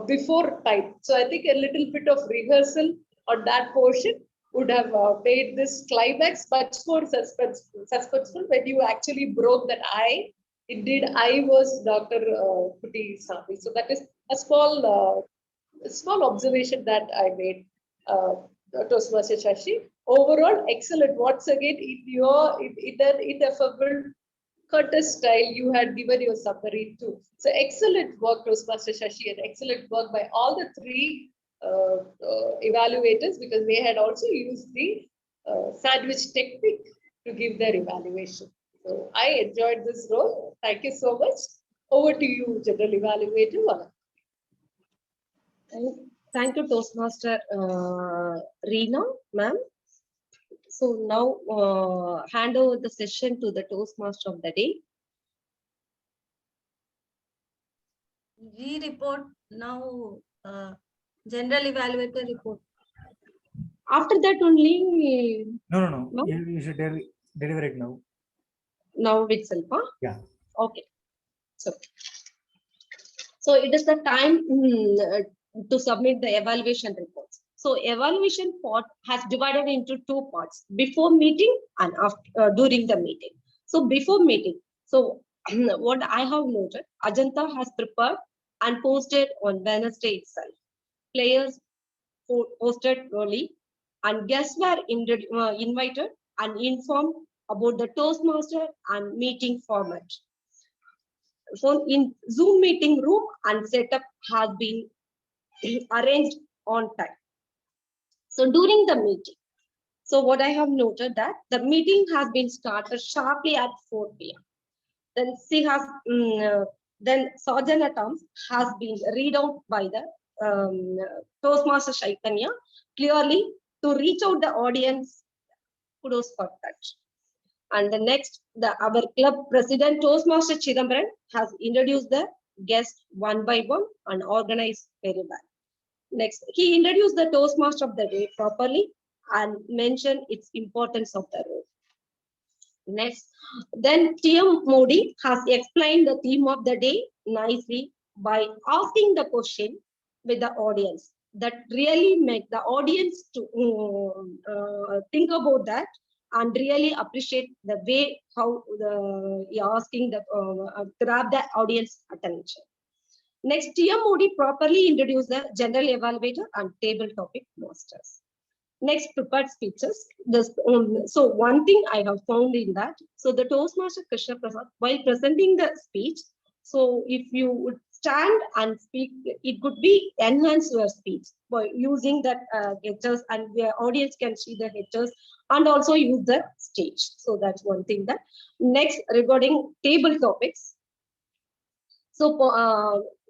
before time. So I think a little bit of rehearsal on that portion would have made this climax much more suspenseful when you actually broke that I. Indeed, I was Dr. Kuttisamy. So that is a small observation that I made, Toastmaster Shashi. Overall, excellent. Once again, in your in an ineffable Curtis style, you had given your summary too. So excellent work, Toastmaster Shashi, and excellent work by all the three evaluators, because they had also used the sandwich technique to give their evaluation. So I enjoyed this role. Thank you so much. Over to you, General Evaluator Vala. Thank you, Toastmaster Reena, ma'am. So now hand over the session to the Toastmaster of the day. We report now, General Evaluator report. After that only. No. You should deliver it now. Now itself, huh? Yeah. Okay. So it is the time to submit the evaluation reports. So evaluation part has divided into two parts: before meeting and after during the meeting. So before meeting, so what I have noted, Ajanta has prepared and posted on Wednesday itself. Players posted early, and guests were invited and informed about the Toastmaster and meeting format. So in Zoom meeting room and setup has been arranged on time. So during the meeting, so what I have noted that the meeting has been started sharply at 4 p.m. Then she has then Sergeant at Arms has been read out by the Toastmaster Chaitanya clearly to reach out the audience. Kudos for that. And the next, our club president Toastmaster Chidambaran has introduced the guests one by one and organized very well. Next, he introduced the Toastmaster of the day properly and mentioned its importance of the role. Next, then TM Modi has explained the theme of the day nicely by asking the question with the audience that really make the audience to think about that and really appreciate the way how you're asking the grab the audience attention. Next, TM Modi properly introduced the general evaluator and table topic masters. Next, prepared speeches. So one thing I have found in that, so the Toastmaster Krishna Prasad, while presenting the speech, so if you would stand and speak, it could be enhance your speech by using that gestures, and the audience can see the gestures and also use the stage. So that's one thing. That next, regarding table topics. So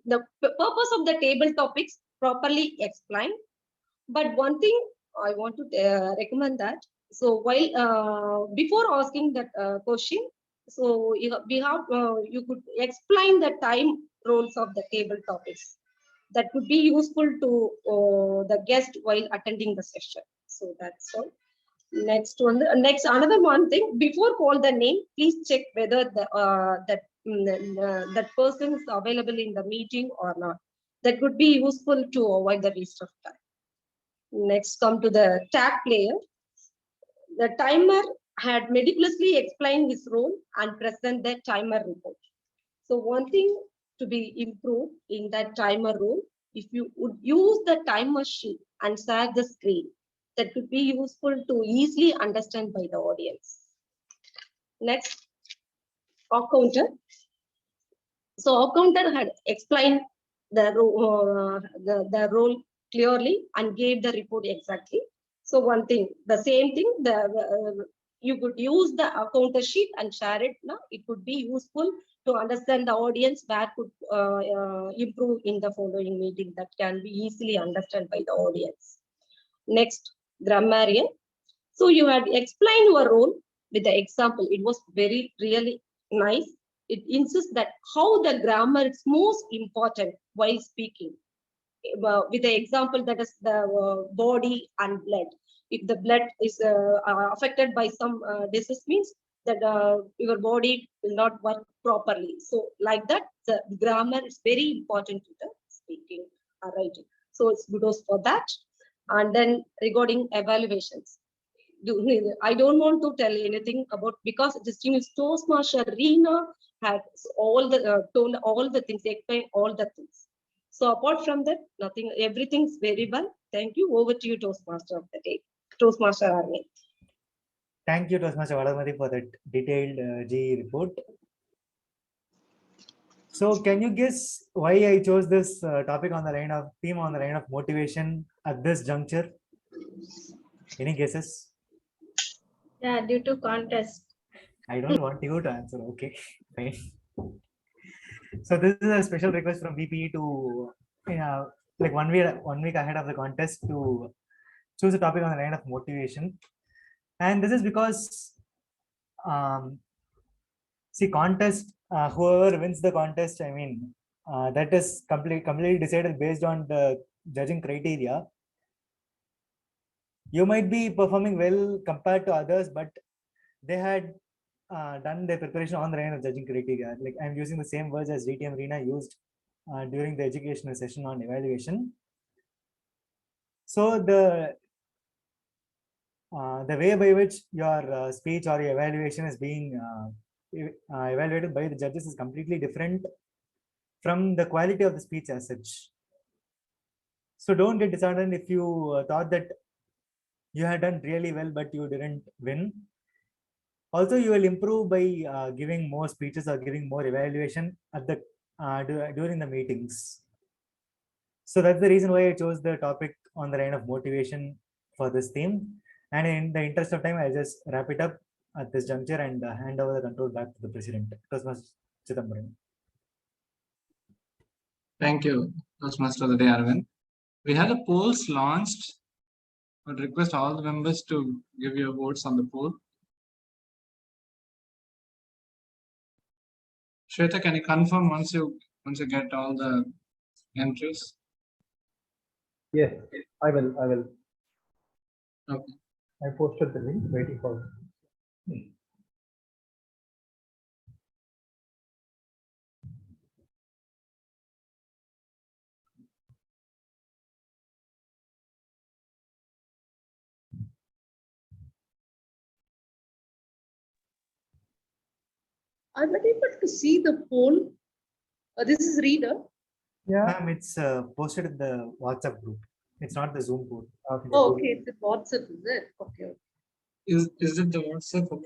the purpose of the table topics properly explained. But one thing I want to recommend that. So while before asking that question, so we have you could explain the time roles of the table topics. That could be useful to the guest while attending the session. So that's all. Next one. Next, another one thing. Before call the name, please check whether the that person is available in the meeting or not. That could be useful to avoid the waste of time. Next, come to the tag player. The timer had meticulously explained his role and present the timer report. So one thing to be improved in that timer role, if you would use the timer sheet and share the screen, that could be useful to easily understand by the audience. Next, talk counter. So accountant had explained the role clearly and gave the report exactly. So one thing, the same thing, you could use the accountant sheet and share it. Now it could be useful to understand the audience where could improve in the following meeting, that can be easily understood by the audience. Next, grammarian. So you had explained your role with the example. It was very really nice. It insists that how the grammar is most important while speaking. With the example that is the body and blood. If the blood is affected by some disease, means that your body will not work properly. So like that, the grammar is very important to the speaking or writing. So it's kudos for that. And then regarding evaluations, I don't want to tell anything about, because distinguished Toastmaster Reena had all the told all the things, explained all the things. So apart from that, nothing, everything's very well. Thank you. Over to you, Toastmaster of the day, Toastmaster Arvind. Thank you, Toastmaster Vadamati, for that detailed GE report. So can you guess why I chose this topic on the line of theme on the line of motivation at this juncture? Any guesses? Yeah, due to contest. I don't want you to answer. Okay, fine. So this is a special request from VPE to, like 1 week ahead of the contest, to choose a topic on the line of motivation. And this is because, see, contest, whoever wins the contest, I mean, that is completely decided based on the judging criteria. You might be performing well compared to others, but they had done their preparation on the line of judging criteria. Like I'm using the same words as DTM Reena used during the educational session on evaluation. So the way by which your speech or your evaluation is being evaluated by the judges is completely different from the quality of the speech as such. So don't get disheartened if you thought that you had done really well but you didn't win. Also, you will improve by giving more speeches or giving more evaluation at the during the meetings. So that's the reason why I chose the topic on the line of motivation for this theme. And in the interest of time, I'll just wrap it up at this juncture and hand over the control back to the president, Toastmaster Chidambaram. Thank you, Toastmaster of the day, Arvind. We had a polls launched. I would request all the members to give your votes on the poll. Shweta, can you confirm once you get all the entries? Yes, I will. Okay. I posted the link, waiting for I'm not able to see the poll. This is Reader. Yeah. Ma'am, it's posted in the WhatsApp group. It's not the Zoom board. Okay. Oh, okay, it's in WhatsApp, is it? Okay. Is it the WhatsApp? Okay.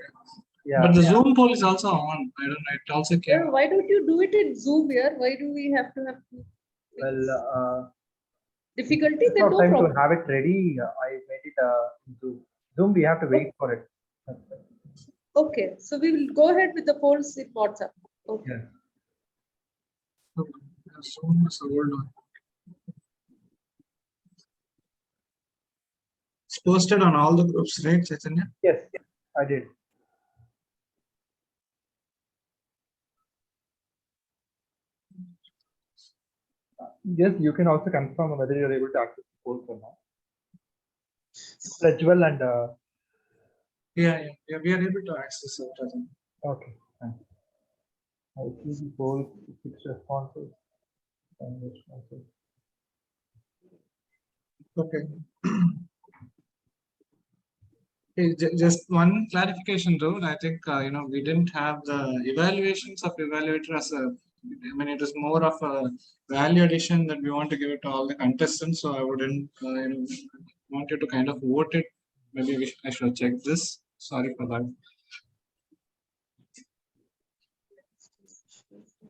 Yeah. But the Zoom poll is also on. I don't know. It also came. Yeah, why don't you do it in Zoom here? Why do we have to have Well, difficulty? it's Then not no time problem. to have it ready. I made it into Zoom. We have to wait for it. Okay, so we will go ahead with the polls in WhatsApp. Okay. Yeah. Zoom is the old one. It's posted on all the groups, right, Chaitanya? Yes, I did. Yes, you can also confirm whether you're able to access the polls or not. Prajwal and Yeah, we are able to access it. I think. okay. Thanks. I see the polls, 6 responses, 10 responses. Okay. Okay, just one clarification though. I think we didn't have the evaluations of evaluator as a. I mean, it is more of a value addition that we want to give it to all the contestants. So I wouldn't want you to kind of vote it. Maybe I should check this. Sorry for that.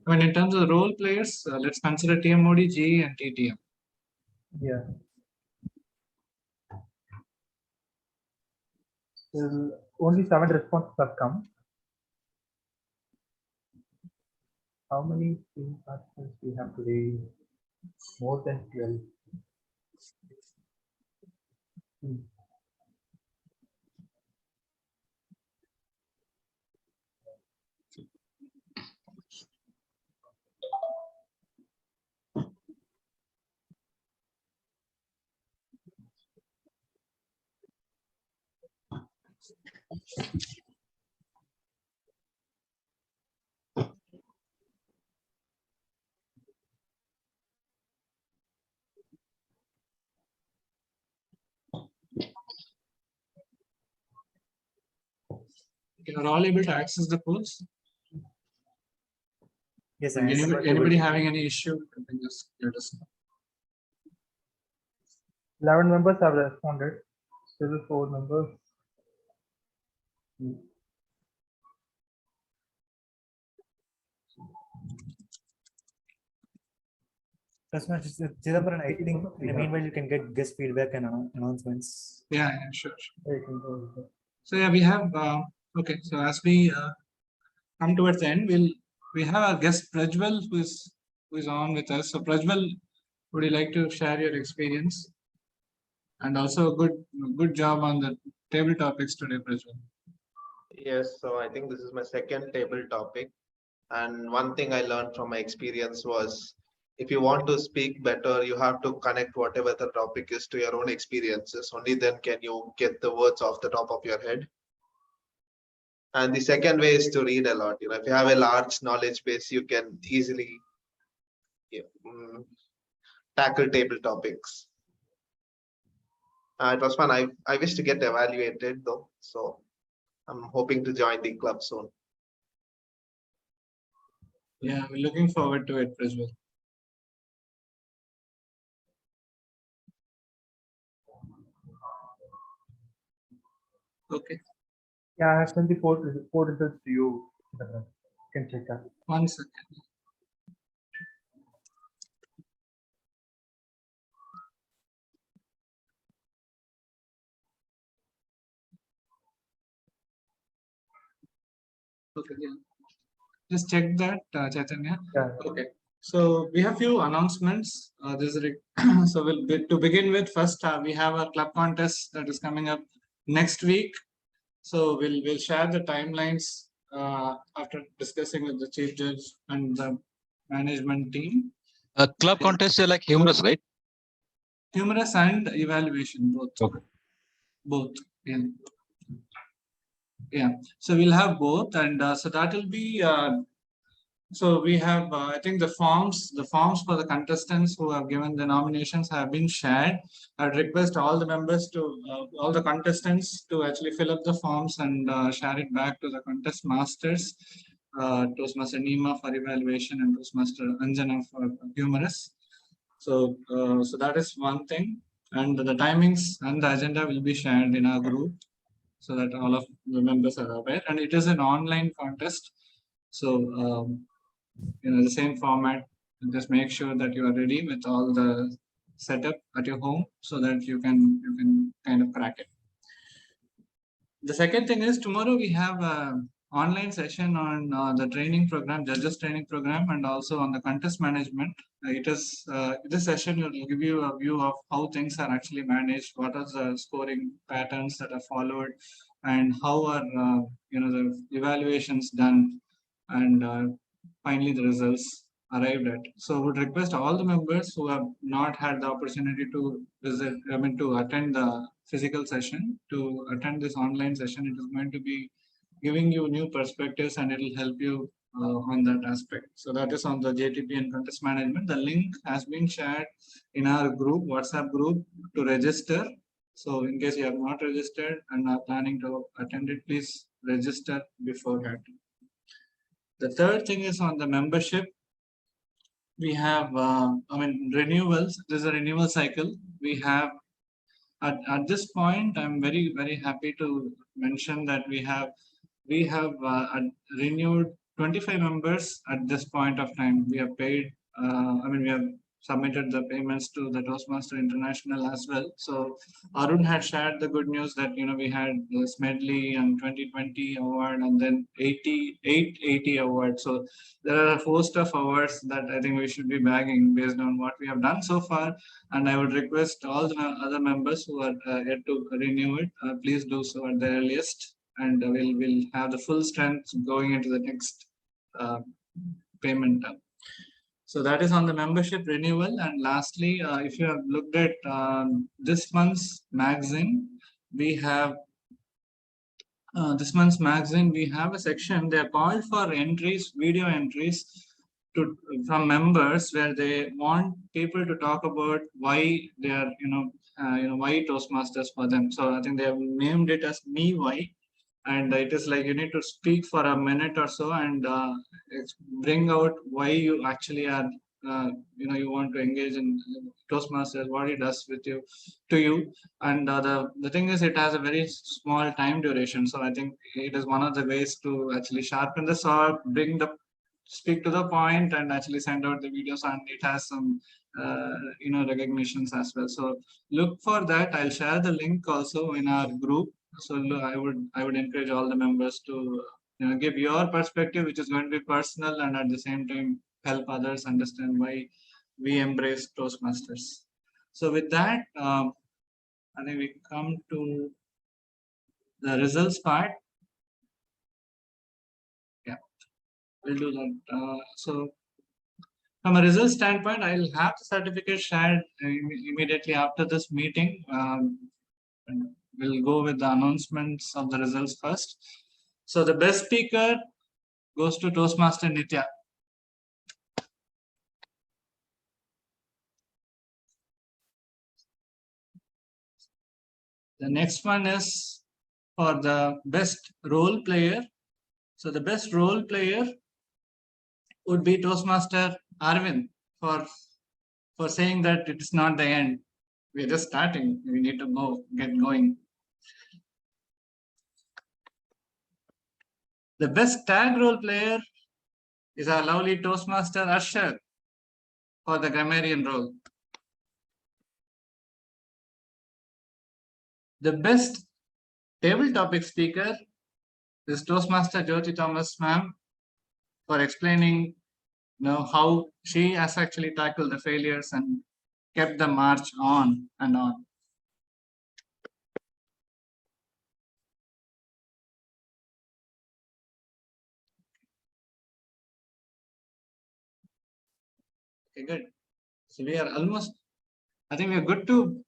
I mean, in terms of role players, let's consider TMOD, GE, and TTM. Yeah. Still, only 7 responses have come. How many participants we have today? More than 12. You're all able to access the polls? Yes, And anybody having any issue, you can just let us know. 11 members have responded. Still 4 members. Chidambaran, I think in the meanwhile you can get guest feedback and announcements. Yeah, sure. So yeah, we have okay. So as we come towards the end, we have our guest Prajwal who is on with us. So Prajwal, would you like to share your experience? And also good job on the table topics today, Prajwal. Yes, so I think this is my second table topic. And one thing I learned from my experience was, if you want to speak better, you have to connect whatever the topic is to your own experiences. Only then can you get the words off the top of your head. And the second way is to read a lot. If you have a large knowledge base, you can easily tackle table topics. It was fun. I wish to get evaluated though, so I'm hoping to join the club soon. Yeah, we're looking forward to it, Prajwal. Okay. Yeah, I have sent the poll results to you. You can check that. 1 second. Okay, yeah. Just check that, Chaitanya. Yeah. Okay. So we have few announcements. So to begin with, first we have a club contest that is coming up next week. So we'll share the timelines after discussing with the chief judge and the management team. Club contest is like humorous, right? Humorous and evaluation, both. Okay. Both. Yeah. Yeah. So we'll have both, and so that will be. So we have, I think the forms for the contestants who have given the nominations have been shared. I'd request all the members all the contestants to actually fill up the forms and share it back to the contest masters, Toastmaster Nima for evaluation and Toastmaster Anjana for humorous. So, so that is one thing, and the timings and the agenda will be shared in our group so that all of the members are aware. And it is an online contest, so the same format. Just make sure that you are ready with all the setup at your home so that you can kind of crack it. The second thing is, tomorrow we have an online session on the training program, judges training program, and also on the contest management. This session will give you a view of how things are actually managed, what are the scoring patterns that are followed, and how are the evaluations done, and finally the results arrived at. So I would request all the members who have not had the opportunity to visit, to attend the physical session, to attend this online session. It is going to be giving you new perspectives and it will help you on that aspect. So that is on the JTP and contest management. The link has been shared in our group, WhatsApp group, to register. So in case you have not registered and are planning to attend it, please register beforehand. The third thing is on the membership. We have, renewals. There's a renewal cycle. We have, at this point, I'm very, very happy to mention that we have renewed 25 members at this point of time. We have paid, we have submitted the payments to the Toastmaster International as well. So Arun had shared the good news that, we had the Smedley and 2020 award and then 880 awards. So there are a host of awards that I think we should be bagging based on what we have done so far. And I would request all the other members who are yet to renew it, please do so at the earliest. And we'll have the full strength going into the next payment term. So that is on the membership renewal. And lastly, if you have looked at this month's magazine, we have a section. They are called for entries, video entries from members, where they want people to talk about why they are, why Toastmasters for them. So I think they have named it as Me Why. And it is like you need to speak for a minute or so and bring out why you actually are, you want to engage in Toastmasters, what it does to you. And the thing is, it has a very small time duration. So I think it is one of the ways to actually sharpen the sword, speak to the point, and actually send out the videos. And it has some, recognitions as well. So look for that. I'll share the link also in our group. So I would encourage all the members to give your perspective, which is going to be personal, and at the same time help others understand why we embrace Toastmasters. So with that, I think we come to the results part. Yeah, we'll do that. So from a results standpoint, I'll have the certificate shared immediately after this meeting. We'll go with the announcements of the results first. So the best speaker goes to Toastmaster Nitya. The next one is for the best role player. So the best role player would be Toastmaster Arvind for saying that it is not the end. We're just starting. We need to get going. The best tag role player is our lovely Toastmaster Arshad for the grammarian role. The best table topic speaker is Toastmaster Jyoti Thomas ma'am for explaining how she has actually tackled the failures and kept the march on and on. Okay, good. So we are almost, I think we are good to,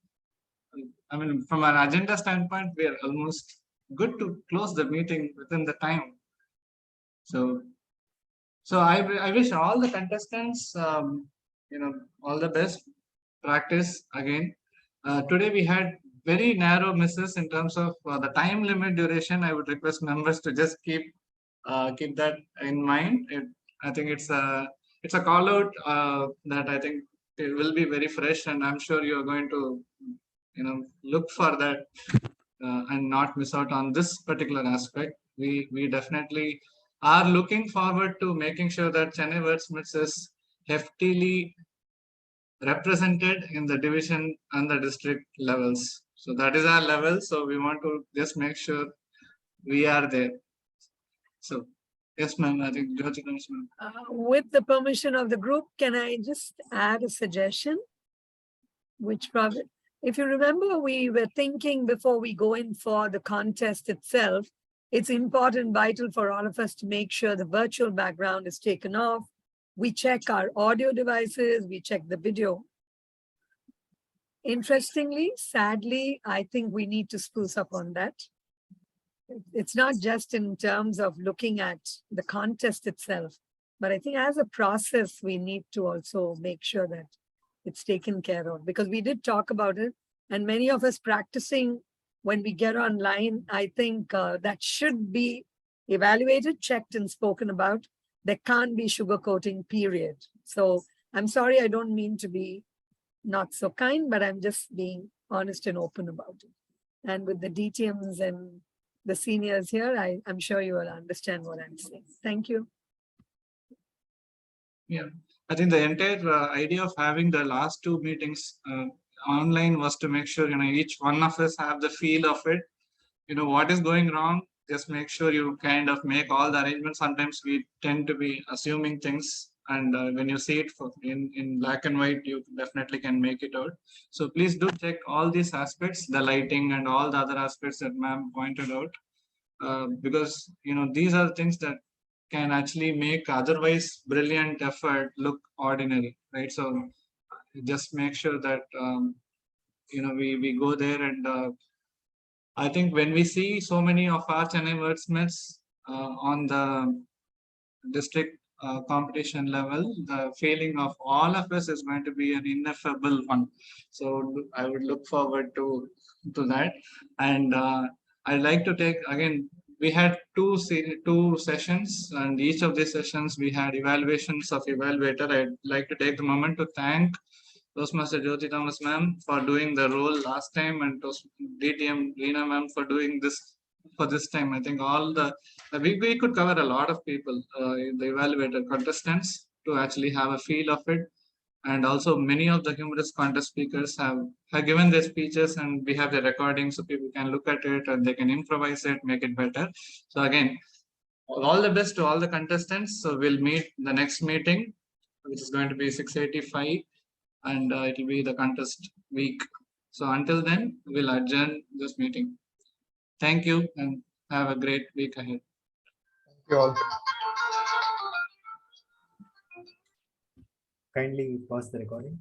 from an agenda standpoint, we are almost good to close the meeting within the time. So I wish all the contestants, all the best. Practice again. Today we had very narrow misses in terms of the time limit duration. I would request members to just keep that in mind. I think it's a call out that I think it will be very fresh, and I'm sure you are going to look for that and not miss out on this particular aspect. We definitely are looking forward to making sure that Chennai Wordsmiths is heftily represented in the division and the district levels. So that is our level. So we want to just make sure we are there. So yes, ma'am. I think Jyoti, ma'am. With the permission of the group, can I just add a suggestion? If you remember, we were thinking before we go in for the contest itself, it's important, vital for all of us to make sure the virtual background is taken off. We check our audio devices, we check the video. Interestingly, sadly, I think we need to spruce up on that. It's not just in terms of looking at the contest itself, but I think as a process, we need to also make sure that it's taken care of, because we did talk about it, and many of us practicing when we get online, I think that should be evaluated, checked, and spoken about. There can't be sugarcoating, period. So I'm sorry, I don't mean to be not so kind, but I'm just being honest and open about it. And with the DTMs and the seniors here, I'm sure you will understand what I'm saying. Thank you. Yeah, I think the entire idea of having the last two meetings online was to make sure, each one of us have the feel of it. What is going wrong, just make sure you kind of make all the arrangements. Sometimes we tend to be assuming things, and when you see it in black and white, you definitely can make it out. So please do check all these aspects, the lighting and all the other aspects that ma'am pointed out, because these are things that can actually make otherwise brilliant effort look ordinary, right? So just make sure that we go there, and I think when we see so many of our Chennai Wordsmiths on the district competition level, the feeling of all of us is going to be an ineffable one. So I would look forward to that. And I'd like to take again. We had two sessions, and each of these sessions we had evaluations of evaluator. I'd like to take the moment to thank Toastmaster Jyoti Thomas ma'am for doing the role last time, and DTM Reena ma'am for doing this for this time. I think all we could cover a lot of people in the evaluator contestants to actually have a feel of it. And also many of the humorous contest speakers have given their speeches, and we have the recording so people can look at it and they can improvise it, make it better. So again, all the best to all the contestants. So we'll meet the next meeting, which is going to be 685, and it will be the contest week. So until then, we'll adjourn this meeting. Thank you and have a great week ahead. Thank you all. Kindly pause the recording.